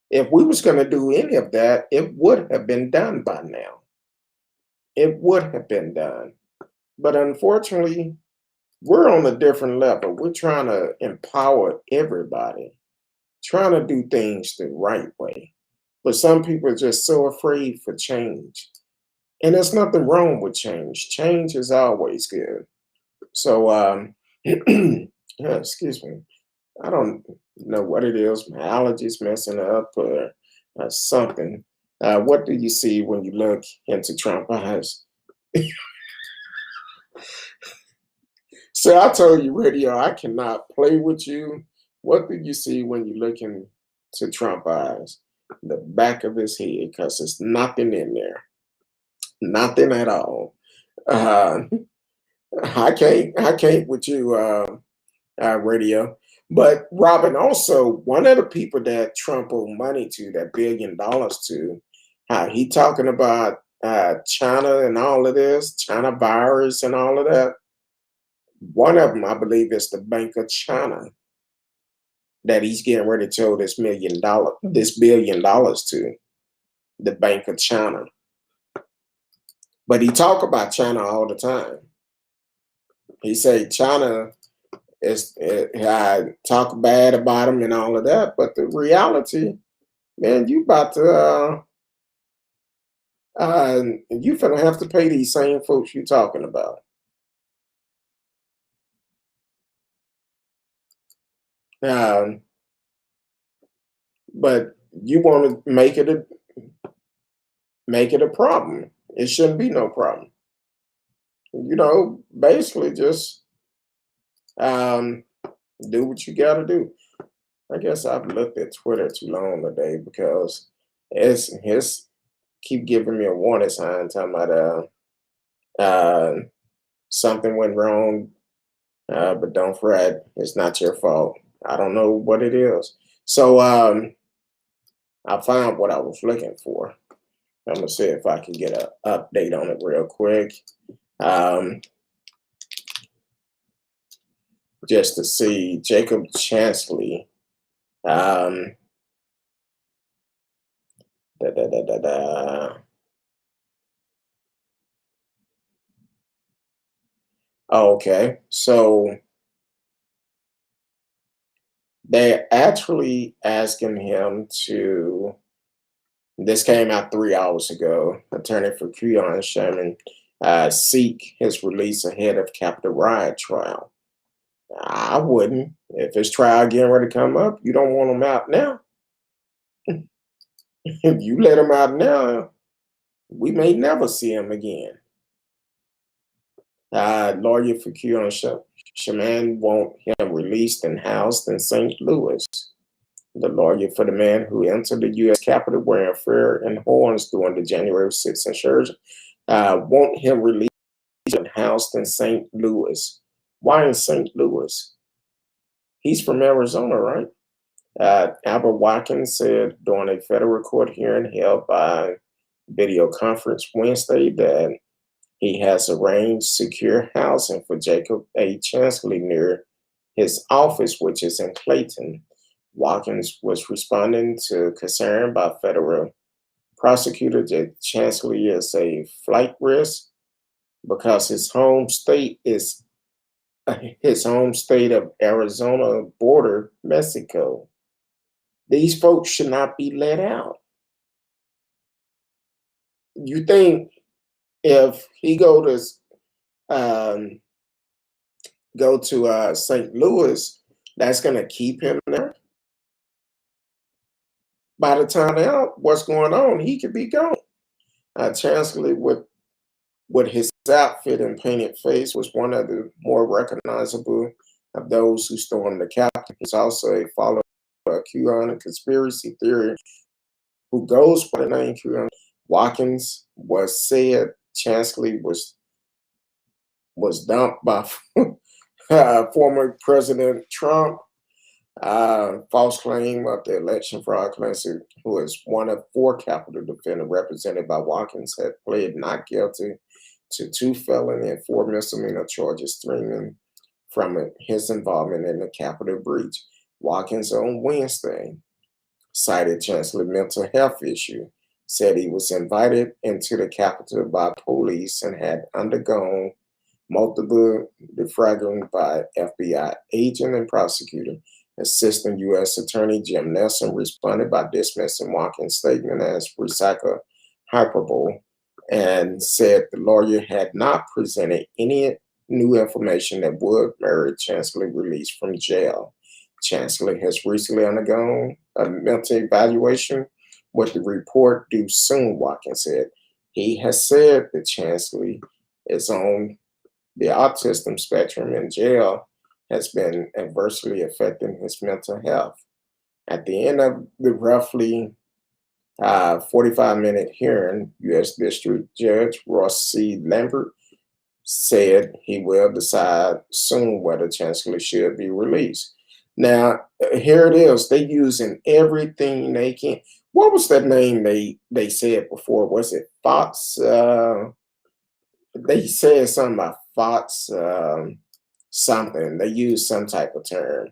if we was gonna do any of that, it would have been done by now. It would have been done. But unfortunately, we're on a different level. We're trying to empower everybody, trying to do things the right way. But some people are just so afraid for change. And there's nothing wrong with change. Change is always good. So, yeah, excuse me. I don't know what it is. My allergies messing up or something. What do you see when you look into Trump eyes? So I told you, radio, I cannot play with you. What do you see when you look into Trump eyes? The back of his head, because there's nothing in there. Nothing at all. Uh, I can't with you, radio. But Robin, also one of the people that Trump owed money to, that $1 billion to, he talking about China and all of this, China virus and all of that. One of them, I believe, is the Bank of China that he's getting ready to owe this $1 billion to, the Bank of China. But he talk about China all the time. He say China is talk bad about him and all of that, but the reality, man, you about to you finna have to pay these same folks you talking about. Um, but you want to make it a problem. It shouldn't be no problem. Basically just do what you got to do. I guess I've looked at Twitter too long today because it's keep giving me a warning sign talking about something went wrong, but don't fret, it's not your fault. I don't know what it is. So I found what I was looking for. I'm gonna see if I can get an update on it real quick. Just to see Jacob Chansley. Da, da, da, da, da. Okay, so they're actually asking him to. This came out 3 hours ago. Attorney for Creon Sherman seek his release ahead of Capitol riot trial. I wouldn't. If his trial getting ready to come up, you don't want him out now. If you let him out now, we may never see him again. Lawyer for Creon Sherman want him released and housed in St. Louis. The lawyer for the man who entered the U.S. Capitol wearing fur and horns during the January 6th insurrection want him released and housed in St. Louis. Why in St. Louis? He's from Arizona, right? Albert Watkins said during a federal court hearing held by video conference Wednesday that he has arranged secure housing for Jacob A. Chansley near his office, which is in Clayton. Watkins was responding to concern by federal prosecutor that Chansley is a flight risk because his home state of Arizona border Mexico. These folks should not be let out. You think if he um, go to St. Louis, that's going to keep him there? By the time out what's going on, he could be gone. Chancellor with his outfit and painted face was one of the more recognizable of those who stormed the Capitol. He's also a follower of QAnon conspiracy theory who goes by the name QAnon. Watkins was said Chancellor was dumped by former President Trump. False claim of the election fraud classic, who is one of 4 capital defendants represented by Watkins, had pled not guilty to 2 felony and 4 misdemeanor charges stemming from his involvement in the Capitol breach. Watkins on Wednesday cited Chancellor's mental health issue, said he was invited into the Capitol by police and had undergone multiple defragging by FBI agent and prosecutor. Assistant U.S. Attorney Jim Nelson responded by dismissing Watkins' statement as recycled hyperbole and said the lawyer had not presented any new information that would merit Chancellor release from jail. Chancellor has recently undergone a mental evaluation with the report due soon, Watkins said. He has said the Chancellor is on the autism spectrum in jail has been adversely affecting his mental health. At the end of the roughly 45-minute hearing, U.S. District Judge Ross C. Lambert said he will decide soon whether Chancellor should be released. Now, here it is. They're using everything they can. What was that name they said before? Was it Fox? They said something about Fox something. They used some type of term,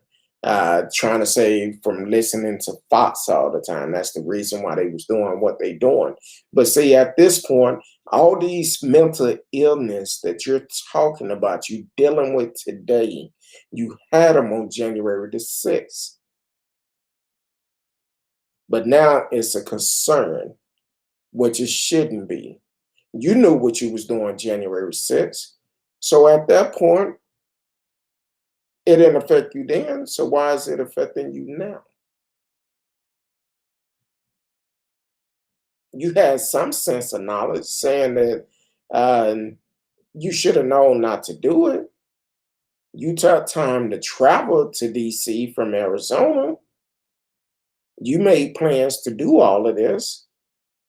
trying to say from listening to Fox all the time. That's the reason why they was doing what they doing. But see, at this point, all these mental illness that you're talking about, you dealing with today, you had them on January the 6th. But now it's a concern, which it shouldn't be. You knew what you was doing January 6th. So at that point, it didn't affect you then. So why is it affecting you now? You had some sense of knowledge saying that you should have known not to do it. You took time to travel to DC from Arizona. You made plans to do all of this,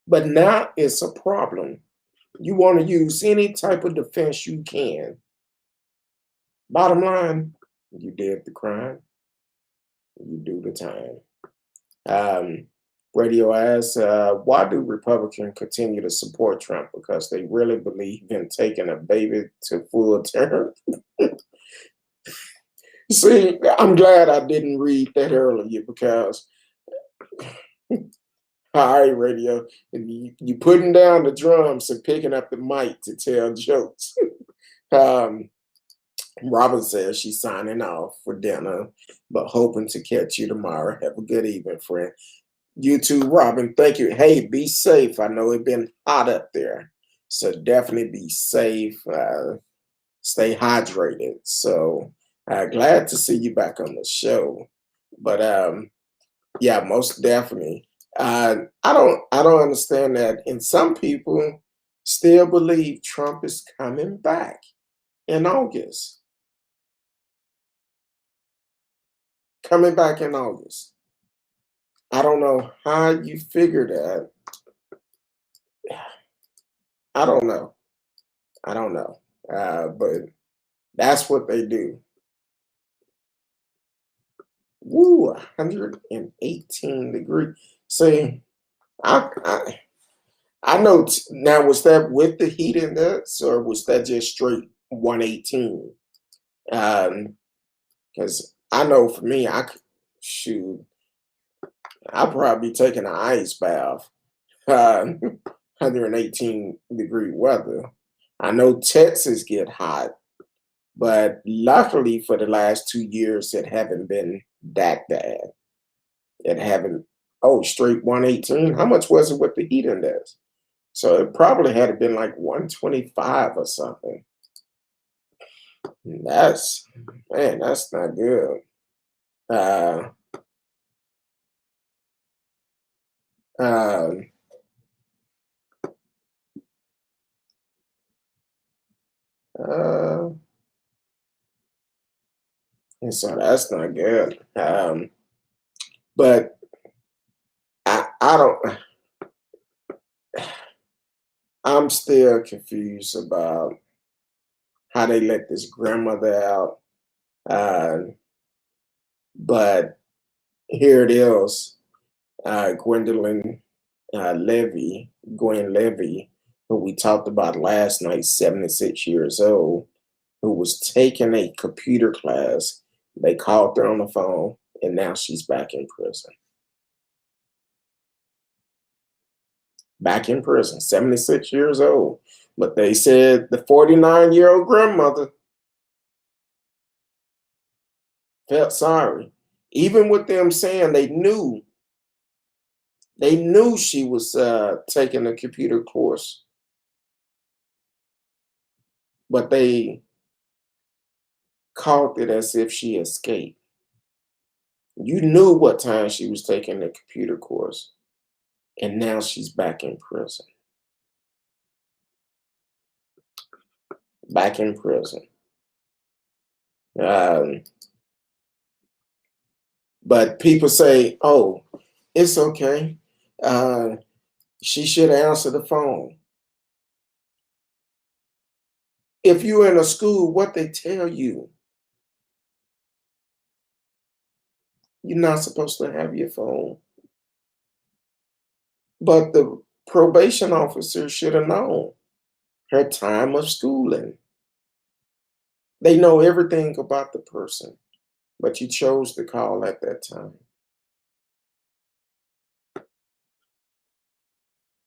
but now it's a problem. You want to use any type of defense you can. Bottom line, you did the crime, you do the time. Radio asks, why do Republicans continue to support Trump? Because they really believe in taking a baby to full term. See, I'm glad I didn't read that earlier because, all right, radio, you putting down the drums and picking up the mic to tell jokes. Robin says she's signing off for dinner, but hoping to catch you tomorrow. Have a good evening, friend. You too, Robin. Thank you. Hey, be safe. I know it's been hot up there, so definitely be safe. Stay hydrated. So glad to see you back on the show. But yeah, most definitely. I don't understand that. And some people still believe Trump is coming back in August. Coming back in August. I don't know how you figure that. I don't know. But that's what they do. Woo, 118 degrees. See, I know now, was that with the heat index or was that just straight 118? Because I know for me, I'll probably be taking an ice bath. 118 degree weather. I know Texas get hot, but luckily for the last 2 years, it haven't been that bad. It haven't, straight 118. How much was it with the heat index? So it probably had been like 125 or something. That's, man, that's not good. Uh, um, uh, and so that's not good. But I don't, I'm still confused about how they let this grandmother out. But here it is, Gwendolyn Gwen Levy, who we talked about last night, 76 years old, who was taking a computer class. They called her on the phone, and now she's back in prison. Back in prison, 76 years old. But they said the 49-year-old grandmother felt sorry. Even with them saying they knew she was taking a computer course, but they called it as if she escaped. You knew what time she was taking the computer course, and now she's back in prison. Back in prison. But people say, oh, it's okay. She should answer the phone. If you're in a school, what they tell you, you're not supposed to have your phone. But the probation officer should have known her time of schooling. They know everything about the person, but you chose to call at that time.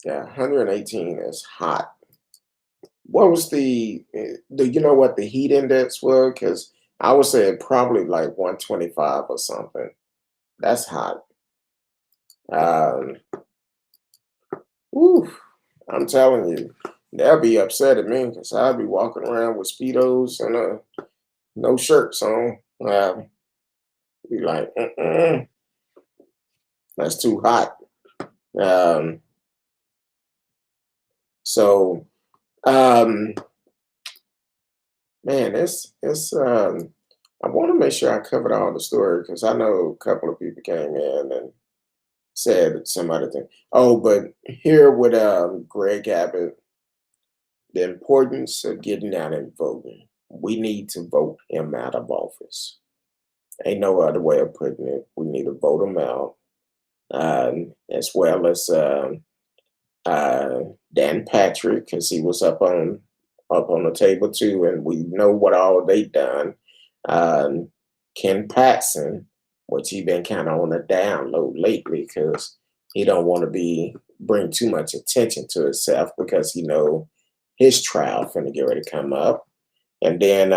Yeah, 118 is hot. What was do you know what the heat index was? Because I would say probably like 125 or something. That's hot. Um, Whew, I'm telling you, they'll be upset at me because I'll be walking around with Speedos and no shirts on. Be like, that's too hot. Um, so, um, man, I want to make sure I covered all the story because I know a couple of people came in and said some other thing. Oh, but here with Gregg Abbott, the importance of getting out and voting. We need to vote him out of office. Ain't no other way of putting it. We need to vote him out, as well as Dan Patrick, because he was up on the table too, and we know what all they done. Ken Paxton, which he been kind of on the down low lately because he don't want to bring too much attention to himself because he know his trial finna get ready to come up. And then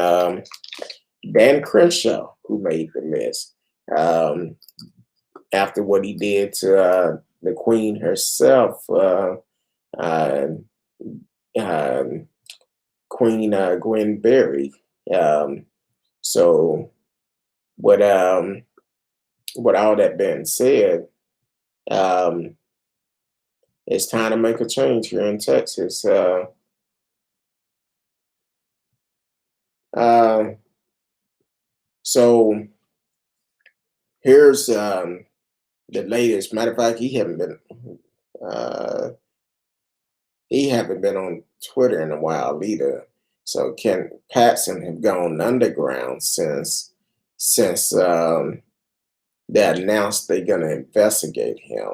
Dan Crenshaw, who made the list after what he did to the Queen herself, Queen Gwen Berry. So with all that being said, it's time to make a change here in Texas. So here's the latest. Matter of fact, he haven't been on Twitter in a while either. So Ken Paxton have gone underground since they announced they're gonna investigate him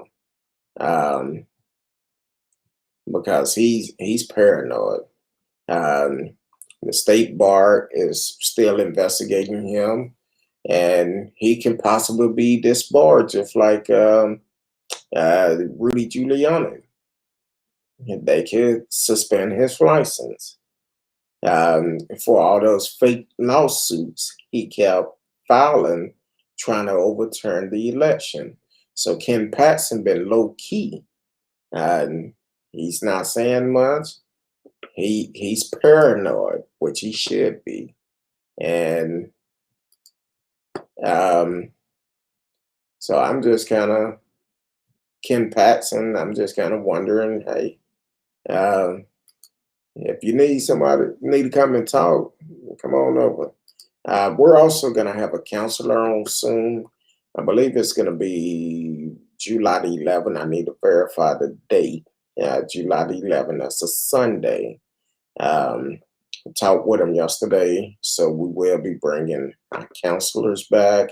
because he's paranoid. The state bar is still investigating him, and he can possibly be disbarred, just like Rudy Giuliani. They could suspend his license. for all those fake lawsuits he kept filing, trying to overturn the election. So Ken Paxton been low key. He's not saying much. He's paranoid, which he should be. And so I'm just kind of Ken Paxton. I'm just kind of wondering, hey, if you need somebody need to come and talk, come on over. We're also going to have a counselor on soon. I believe it's going to be July the 11th. I need to verify the date. July the 11th. That's a Sunday. Talked with him yesterday, so we will be bringing our counselors back.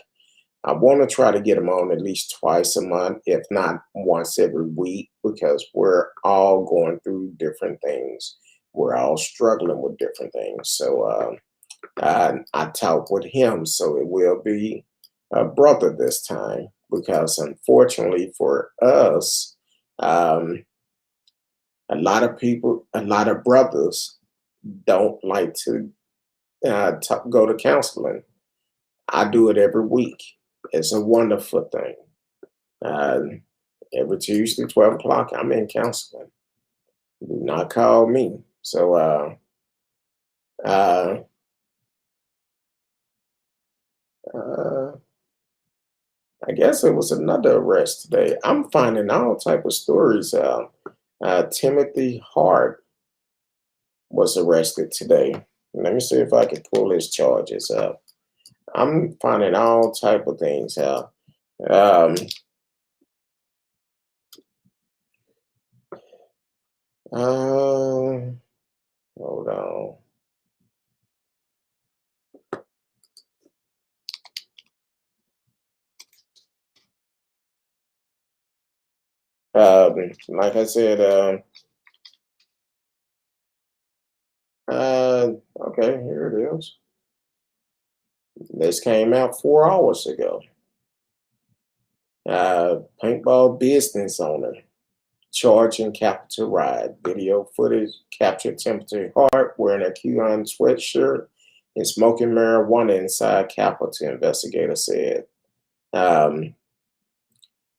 I want to try to get them on at least twice a month, if not once every week, because we're all going through different things. We're all struggling with different things. So I talked with him, so it will be a brother this time, because unfortunately for us, a lot of brothers don't like to go to counseling. I do it every week. It's a wonderful thing. Every Tuesday, 12 o'clock, I'm in counseling. Do not call me. So I guess it was another arrest today. I'm finding all type of stories. Timothy Hart was arrested today. Let me see if I can pull his charges up. I'm finding all type of things out. Hold on. Like I said, okay, here it is. This came out 4 hours ago. Paintball business owner charged in Capitol riot. Video footage captured Timothy Hart wearing a QAnon sweatshirt and smoking marijuana inside Capitol, investigators said.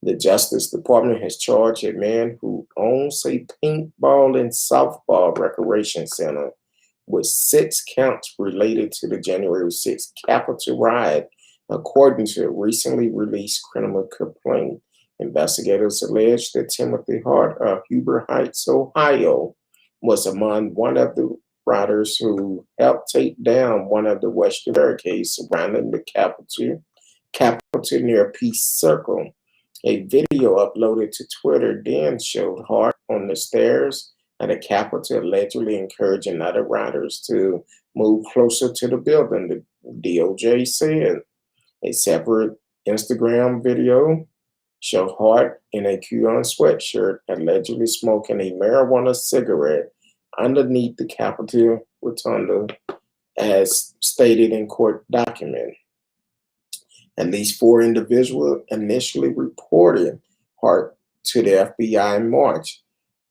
The Justice Department has charged a man who owns a paintball and softball recreation center with 6 counts related to the January 6th Capitol riot, according to a recently released criminal complaint. Investigators allege that Timothy Hart of Huber Heights, Ohio, was among one of the rioters who helped take down one of the western barricades surrounding the Capitol near Peace Circle. A video uploaded to Twitter then showed Hart on the stairs at the Capitol, allegedly encouraging other rioters to move closer to the building, the DOJ said. A separate Instagram video showed Hart in a QAnon sweatshirt, allegedly smoking a marijuana cigarette underneath the Capitol rotunda, as stated in court document. At least 4 individuals initially reported Hart to the FBI in March,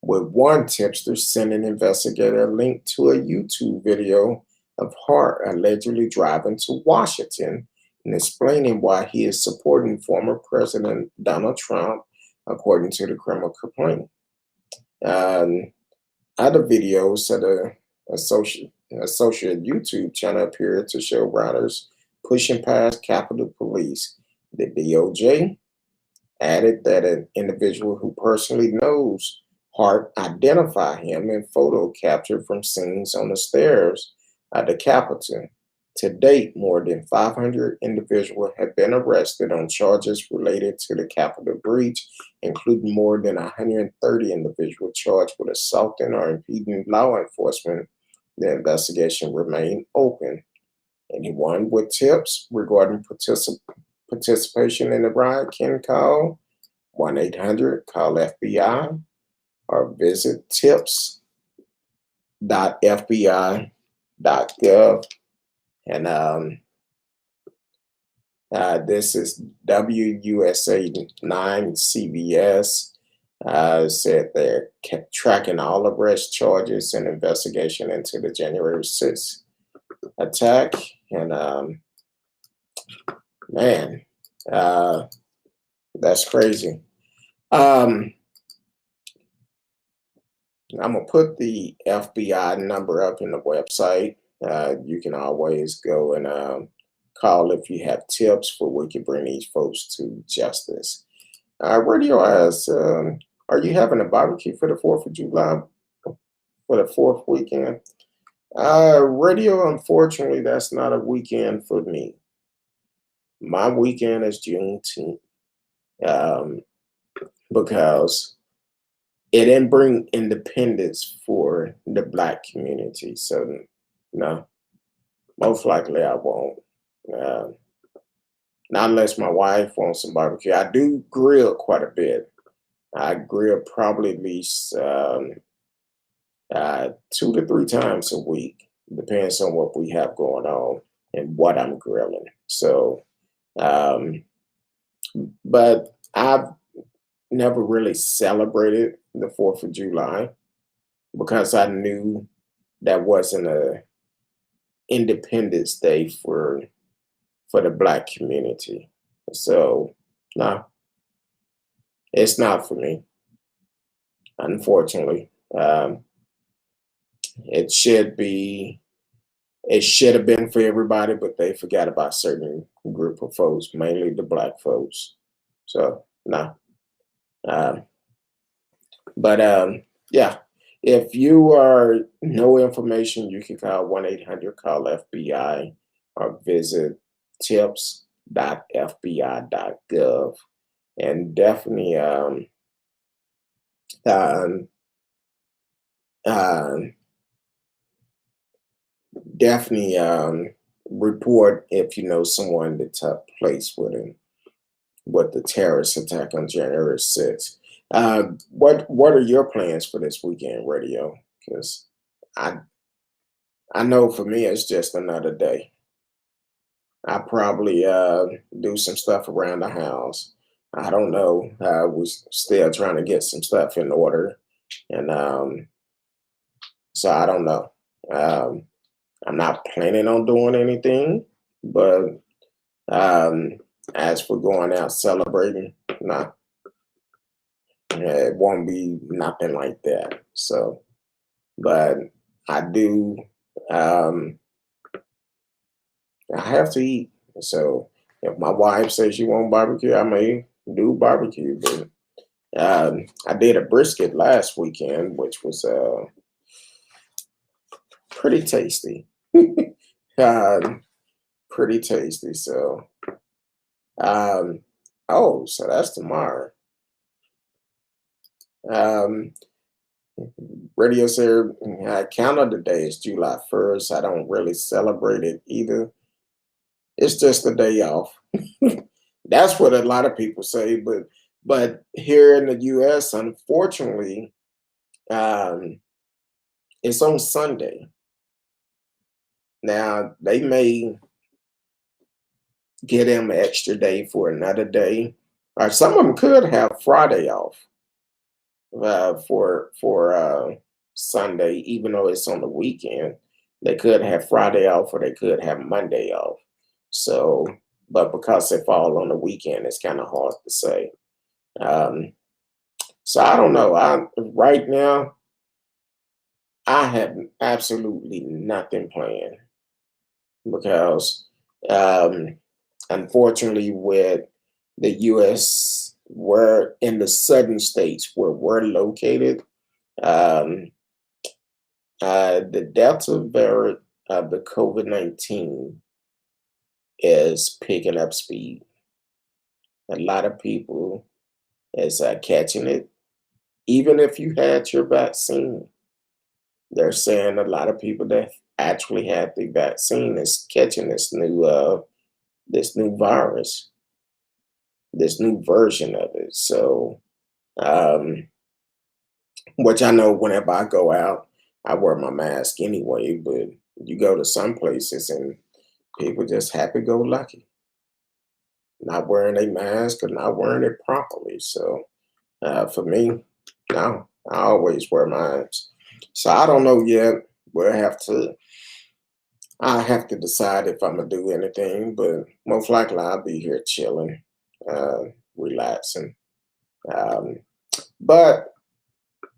with one tipster sending investigator a link to a YouTube video of Hart allegedly driving to Washington and explaining why he is supporting former President Donald Trump, according to the criminal complaint. Other videos at an associate YouTube channel appeared to show riders pushing past Capitol Police. The DOJ added that an individual who personally knows Hart identified him in photo captured from scenes on the stairs at the Capitol. To date, more than 500 individuals have been arrested on charges related to the Capitol breach, including more than 130 individuals charged with assaulting or impeding law enforcement. The investigation remains open. Anyone with tips regarding participation in the riot can call 1-800-CALL-FBI or visit tips.fbi.gov. And this is WUSA 9 CBS. said they're kept tracking all arrest charges and investigation into the January 6th attack. And man, uh, that's crazy. Um, I'm gonna put the FBI number up in the website. You can always go and call if you have tips for we can bring these folks to justice. Radio asks, are you having a barbecue for the 4th of July for the fourth weekend? Radio, unfortunately, that's not a weekend for me. My weekend is Juneteenth, um, because it didn't bring independence for the Black community. So, no, most likely I won't. Uh, Not unless my wife wants some barbecue. I do grill quite a bit. I grill probably at least 2 to 3 times a week. Depends on what we have going on and what I'm grilling. So, um, but I've never really celebrated the 4th of July because I knew that wasn't a Independence Day for the Black community. So, no, it's not for me, unfortunately. It should be, it should have been for everybody, but they forgot about certain group of folks, mainly the Black folks. So, no. Um, but yeah, if you are no information, you can call 1-800-CALL-FBI or visit tips.fbi.gov, and definitely um, um, definitely report if you know someone that took place with the terrorist attack on January 6th. What are your plans for this weekend, Radio? Because I I know for me it's just another day. I probably do some stuff around the house. I don't know. We're still trying to get some stuff in order, and so I don't know. Um, I'm not planning on doing anything, but um, as for going out celebrating, nah, it won't be nothing like that. So, but I do. Um, I have to eat. So if my wife says she wants barbecue, I may do barbecue. But I did a brisket last weekend, which was pretty tasty. um, Pretty tasty. So, um, oh, so that's tomorrow. Um, Radio said, count of the day is July 1st. I don't really celebrate it either. It's just a day off. That's what a lot of people say, but here in the U.S., unfortunately, um, it's on Sunday. Now they may get him an extra day for another day, or some of them could have Friday off for Sunday, even though it's on the weekend. They could have Friday off, or they could have Monday off. So, but because they fall on the weekend, it's kind of hard to say. Um, so I don't know. I right now I have absolutely nothing planned because um, unfortunately, with the U.S., we're in the southern states where we're located. Um, the Delta variant of the COVID-19 is picking up speed. A lot of people is catching it. Even if you had your vaccine, they're saying a lot of people that actually had the vaccine is catching this new virus, this new version of it. So, um, which I know whenever I go out, I wear my mask anyway. But you go to some places and people just happy go lucky, not wearing a mask or not wearing it properly. So, for me, No, I always wear mine. So I don't know yet. I have to decide if I'm gonna do anything, but most likely I'll be here chilling, uh, relaxing. Um, but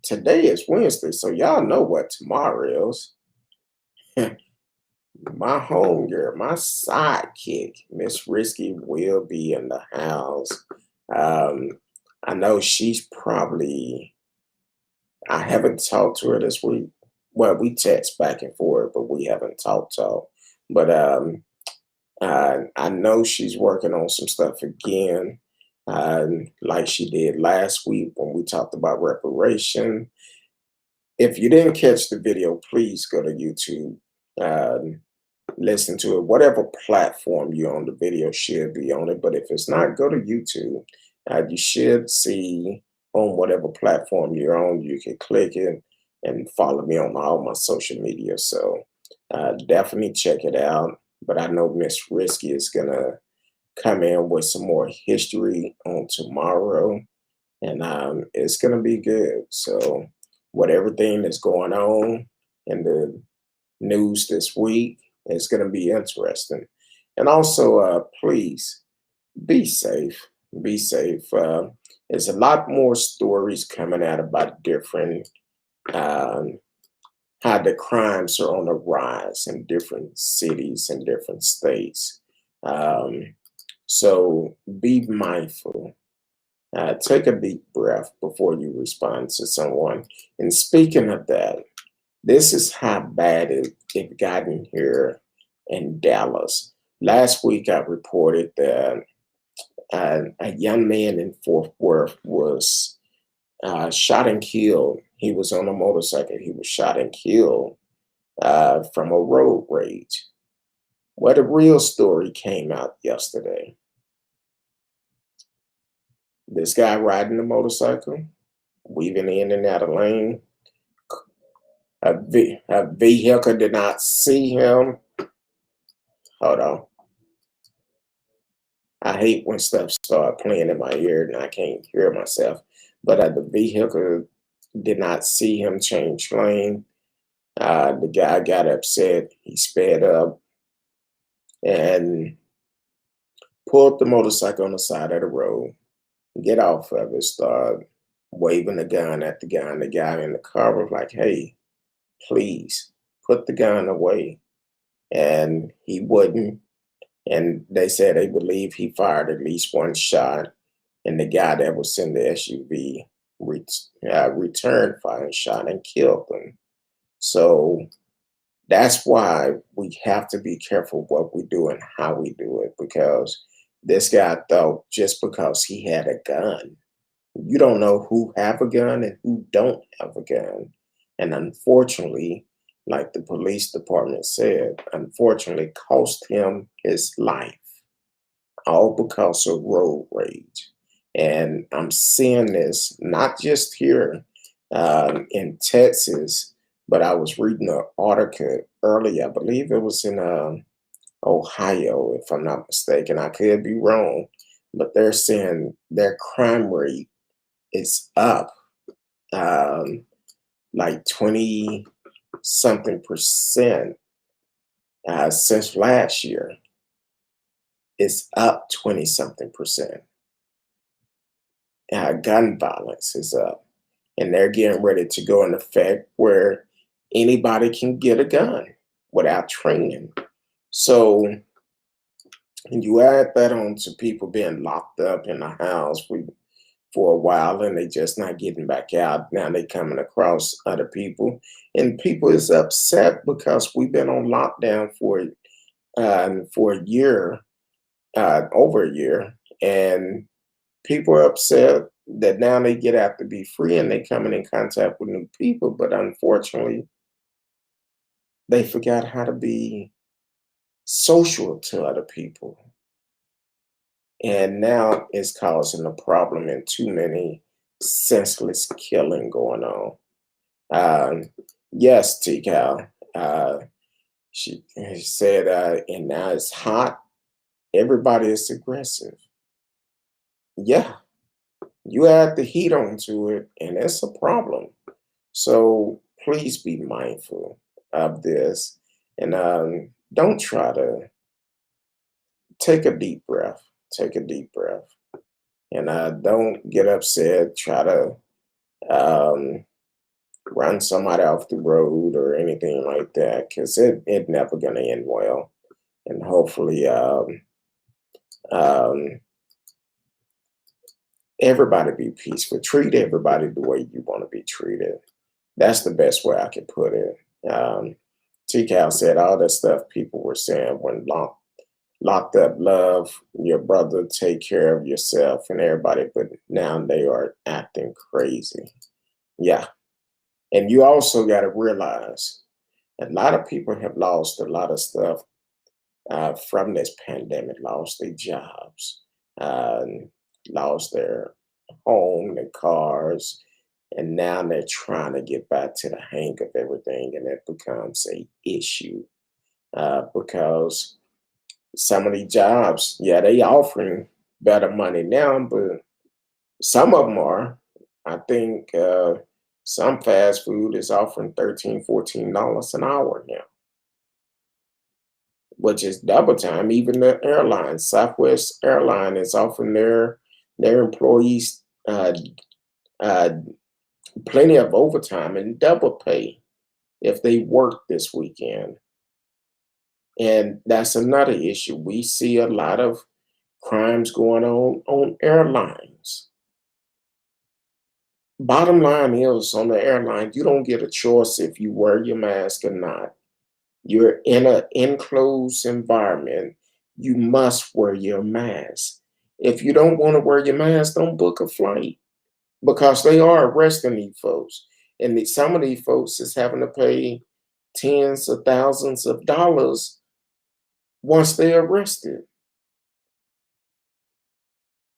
today is Wednesday, so y'all know what tomorrow is. My homegirl, my sidekick, Miss Risky, will be in the house. Um, I know she's probably. I haven't talked to her this week. Well, we text back and forth, but we haven't talked. But I know she's working on some stuff again, like she did last week when we talked about reparation. If you didn't catch the video, please go to YouTube, um, listen to it. Whatever platform you're on, the video should be on it. But if it's not, go to YouTube. You should see on whatever platform you're on. You can click it and follow me on all my social media. So definitely check it out. But I know Miss Risky is gonna come in with some more history on tomorrow, and it's gonna be good. So, with everything that's going on in the news this week, it's gonna be interesting. And also, please be safe. Be safe. There's a lot more stories coming out about different um, how the crimes are on the rise in different cities and different states. Um, so be mindful. Take a deep breath before you respond to someone. And speaking of that, this is how bad it gotten here in Dallas. Last week, I reported that a young man in Fort Worth was shot and killed. He was on a motorcycle. He was shot and killed from a road rage. Well, the real story came out yesterday. This guy riding a motorcycle, weaving in and out of lane. A vehicle did not see him. Hold on. I hate when stuff start playing in my ear and I can't hear myself. But the vehicle did not see him change lane. The guy got upset. He sped up and pulled the motorcycle on the side of the road, get off of it, start waving the gun at the guy. And the guy in the car was like, hey, please put the gun away. And he wouldn't. And they said they believe he fired at least one shot. And the guy that was in the SUV returned fire and shot and killed him. So that's why we have to be careful what we do and how we do it, because this guy thought just because he had a gun, you don't know who have a gun and who don't have a gun. And unfortunately, like the police department said, unfortunately cost him his life, all because of road rage. And I'm seeing this not just here in Texas, but I was reading an article earlier. I believe it was in Ohio, if I'm not mistaken. I could be wrong, but they're saying their crime rate is up like 20 something percent since last year. It's up 20 something percent. Gun violence is up, and they're getting ready to go in effect where anybody can get a gun without training. So and you add that on to people being locked up in the house for a while and they just not getting back out. Now they coming across other people, and people is upset because we've been on lockdown for a year, over a year, and people are upset that now they get out to be free and they coming in contact with new people, but unfortunately they forgot how to be social to other people. And now it's causing a problem and too many senseless killing going on. Um, yes, T Cal. She said, and now it's hot. Everybody is aggressive. Yeah, You add the heat onto it, and it's a problem. So please be mindful of this, and don't try to take a deep breath. Take a deep breath, and don't get upset. Try to um, run somebody off the road or anything like that, because it never gonna end well. And hopefully, um, everybody be peaceful. Treat everybody the way you want to be treated. That's the best way I can put it. T-Cal said all that stuff people were saying when locked up, love your brother, take care of yourself and everybody, but now they are acting crazy. Yeah. And you also got to realize a lot of people have lost a lot of stuff from this pandemic, lost their jobs, uh, lost their home and cars, and now they're trying to get back to the hang of everything, and it becomes a issue because some of these jobs, yeah, they offering better money now, but some of them are. I think some fast food is offering $13, $14 an hour now, which is double time. Even the airlines, Southwest Airline is offering their employees uh, plenty of overtime and double pay if they work this weekend. And that's another issue. We see a lot of crimes going on airlines. Bottom line is on the airline, you don't get a choice if you wear your mask or not. You're in an enclosed environment. You must wear your mask. If you don't want to wear your mask, don't book a flight because they are arresting these folks. And some of these folks is having to pay tens of thousands of dollars once they're arrested.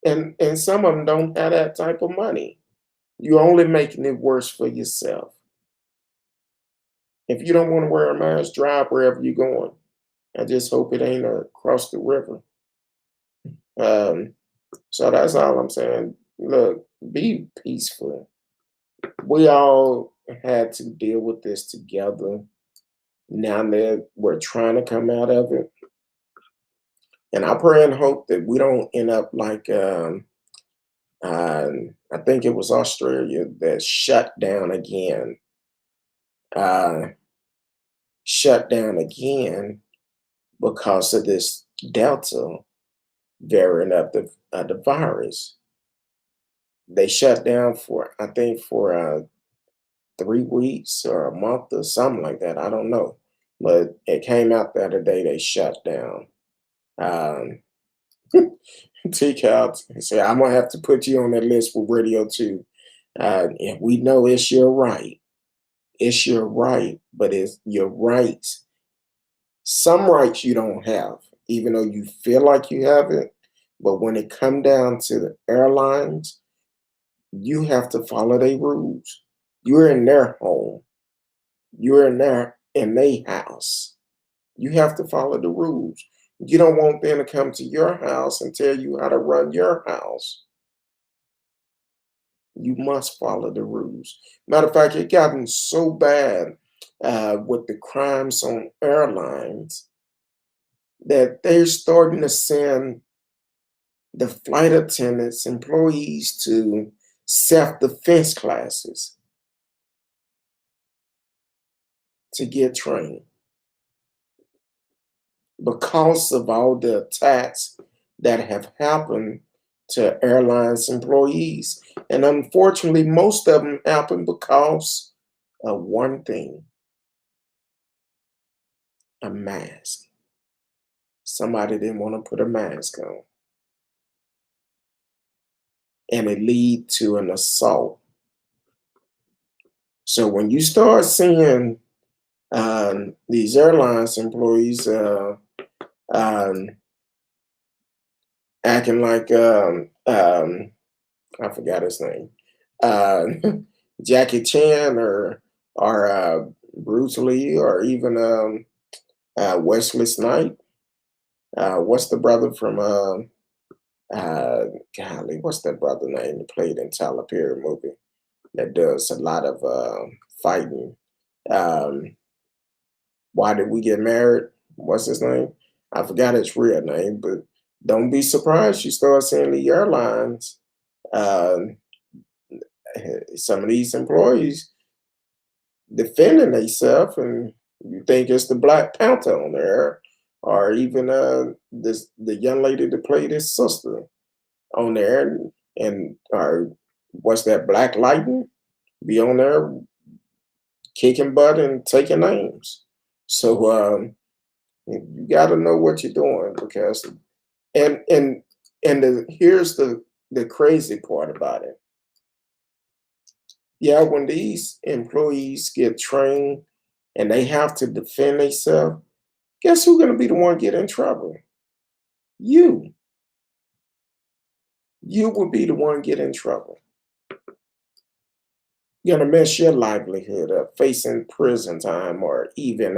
And some of them don't have that type of money. You're only making it worse for yourself. If you don't want to wear a mask, drive wherever you're going. I just hope it ain't across the river. Um, so that's all I'm saying. Look, be peaceful. We all had to deal with this together. Now that we're trying to come out of it. And I pray and hope that we don't end up like I think it was Australia that shut down again. Uh, shut down again because of this Delta variant of the virus. They shut down for I think for 3 weeks or a month or something like that. I don't know, but it came out the other day they shut down. Um, T-Cal said, "I'm gonna have to put you on that list for radio too." And we know it's your right. It's your right, but it's your rights. Some rights you don't have, even though you feel like you have it. But when it come down to the airlines, you have to follow their rules. You're in their home. You're in their house. You have to follow the rules. You don't want them to come to your house and tell you how to run your house. You must follow the rules. Matter of fact, it gotten so bad with the crimes on airlines that they're starting to send the flight attendants, employees to self-defense classes to get trained because of all the attacks that have happened to airlines employees. And unfortunately, most of them happen because of one thing: a mask. Somebody didn't want to put a mask on, and it lead to an assault. So when you start seeing these airlines employees um, acting like I forgot his name, uh, Jackie Chan or Bruce Lee or even Wesley Snipes. What's the brother from? uh, golly, what's that brother name that played in Tyler Perry movie that does a lot of fighting? Um, Why Did We Get Married? What's his name? I forgot his real name, but don't be surprised you start seeing the airlines. Uh, some of these employees defending themselves, and you think it's the Black Panther on there, or even the young lady that played his sister on there, and or what's that Black Lightning be on there kicking butt and taking names. So you got to know what you're doing because and and here's the crazy part about it. Yeah, when these employees get trained and they have to defend themselves, guess who's going to be the one get in trouble? You. You will be the one get in trouble. You're going to mess your livelihood up, facing prison time or even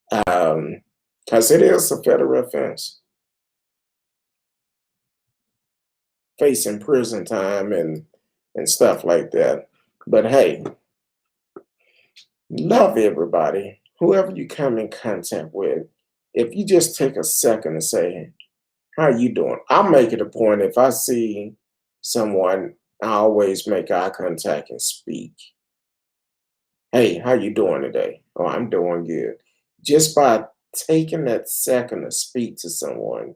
because it is a federal offense, facing prison time and stuff like that. But hey, love everybody, whoever you come in contact with. If you just take a second and say, "How you doing?" I'll make it a point if I see someone, I always make eye contact and speak. "Hey, how you doing today?" "Oh, I'm doing good." Just by taking that second to speak to someone,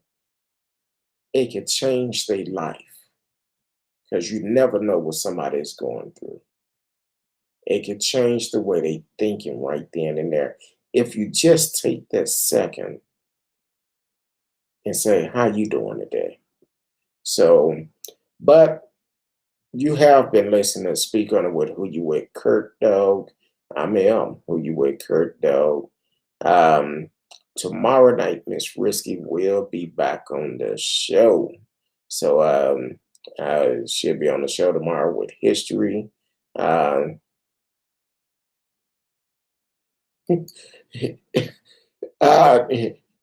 it can change their life because you never know what somebody is going through. It can change the way they thinking right then and there. If you just take that second and say, "How you doing today?" So, but you have been listening to Speak On It with Who You With Kurt Dog. I'm Who You With Kurt Dog. Um, Tomorrow night, Miss Risky will be back on the show. So she'll be on the show tomorrow with history. Um, uh,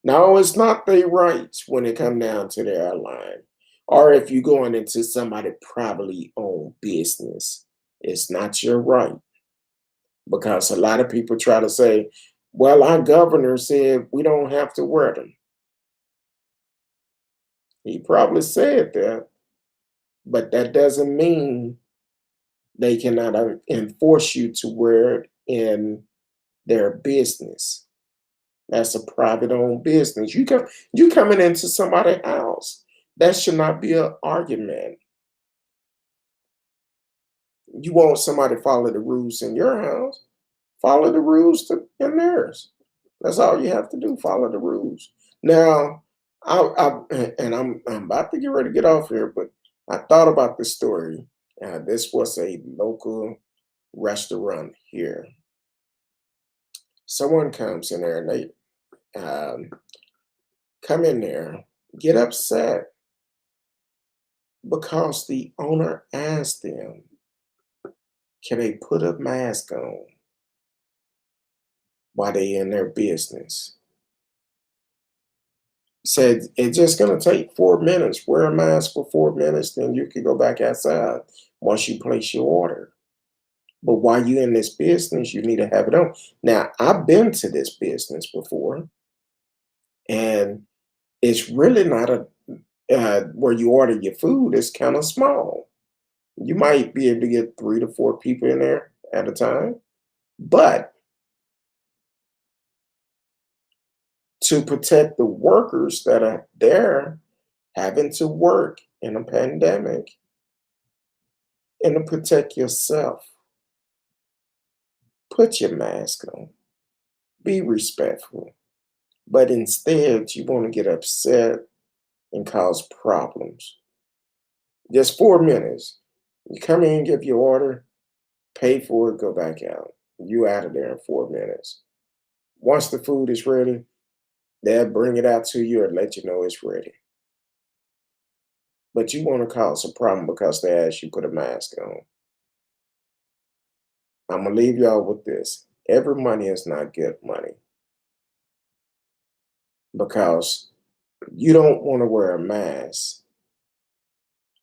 no, it's not their rights when it come down to the airline. Or if you're going into somebody privately owned business, it's not your right. Because a lot of people try to say, well, our governor said we don't have to wear them. He probably said that, but that doesn't mean they cannot enforce you to wear it in their business. That's a private owned business. You coming into somebody's house. That should not be an argument. You want somebody to follow the rules in your house, follow the rules in theirs. That's all you have to do. Follow the rules. Now, I'm about to get ready to get off here, but I thought about this story. This was a local restaurant here. Someone comes in there and they come in there, get upset because the owner asked them, can they put a mask on while they in their business? Said it's just gonna take 4 minutes. Wear a mask for 4 minutes, then you can go back outside once you place your order. But while you're in this business, you need to have it on. Now, I've been to this business before, and it's really not a where you order your food. It's kind of small. You might be able to get 3 to 4 people in there at a time, but to protect the workers that are there having to work in a pandemic and to protect yourself, put your mask on, be respectful. But instead, you want to get upset and cause problems. Just 4 minutes. You come in, give your order, pay for it, go back out. You out of there in 4 minutes. Once the food is ready, they'll bring it out to you and let you know it's ready. But you want to cause a problem because they asked you put a mask on. I'm going to leave y'all with this. Every money is not good money because you don't want to wear a mask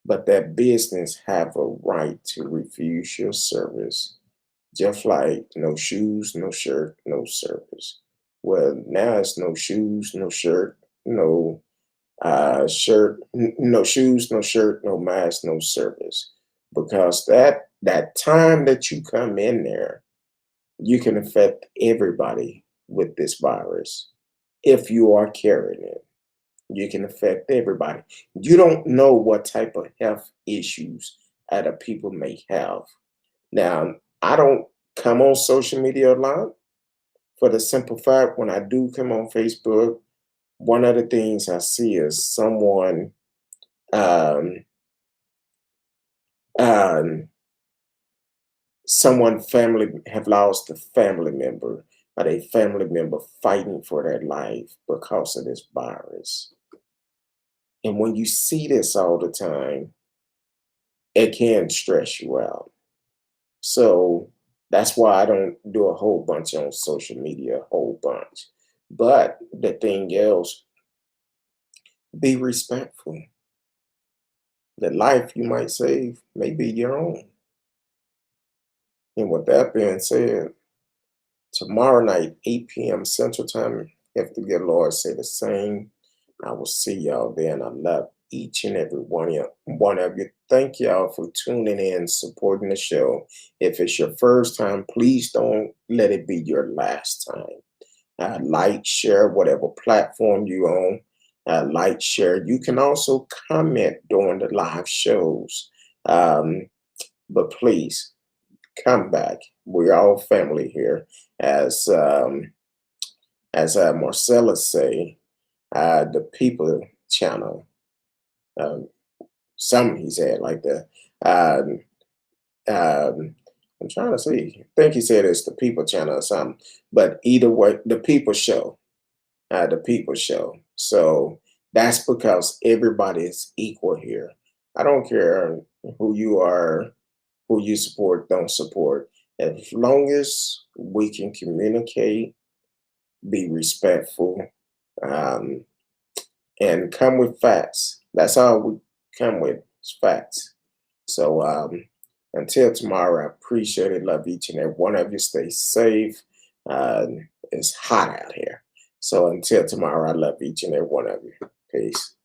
but that business have a right to refuse your service, just like no shoes, no shirt, no service. Well, now it's no shoes, no shirt, no no shoes, no shirt, no mask, no service, because that time that you come in there, you can affect everybody with this virus if you are carrying it. You can affect everybody. You don't know what type of health issues other people may have. Now, I don't come on social media a lot for the simple fact when I do come on Facebook, one of the things I see is um, um, someone family have lost a family member, or a family member fighting for their life because of this virus. And when you see this all the time, it can stress you out. So that's why I don't do a whole bunch on social media, a whole bunch. But the thing is, be respectful. The life you might save may be your own. And with that being said, tomorrow night, 8 p.m. Central Time, if the good Lord say the same, I will see y'all then. I love each and every one of you. Thank y'all for tuning in, supporting the show. If it's your first time, please don't let it be your last time. Like, share, whatever platform you on. Like, share. You can also comment during the live shows. Um, but please come back. We're all family here. As Marcella say, the people channel. Um, some he said like that. Um, I'm trying to see. I think he said it's the people channel or something. But either way, the people show. The people show. So that's because everybody is equal here. I don't care who you are, who you support, don't support. As long as we can communicate, be respectful, um, and come with facts. That's all we come with, is facts. So until tomorrow, I appreciate it. Love each and every one of you. Stay safe. Uh, it's hot out here. So until tomorrow, I love each and every one of you. Peace.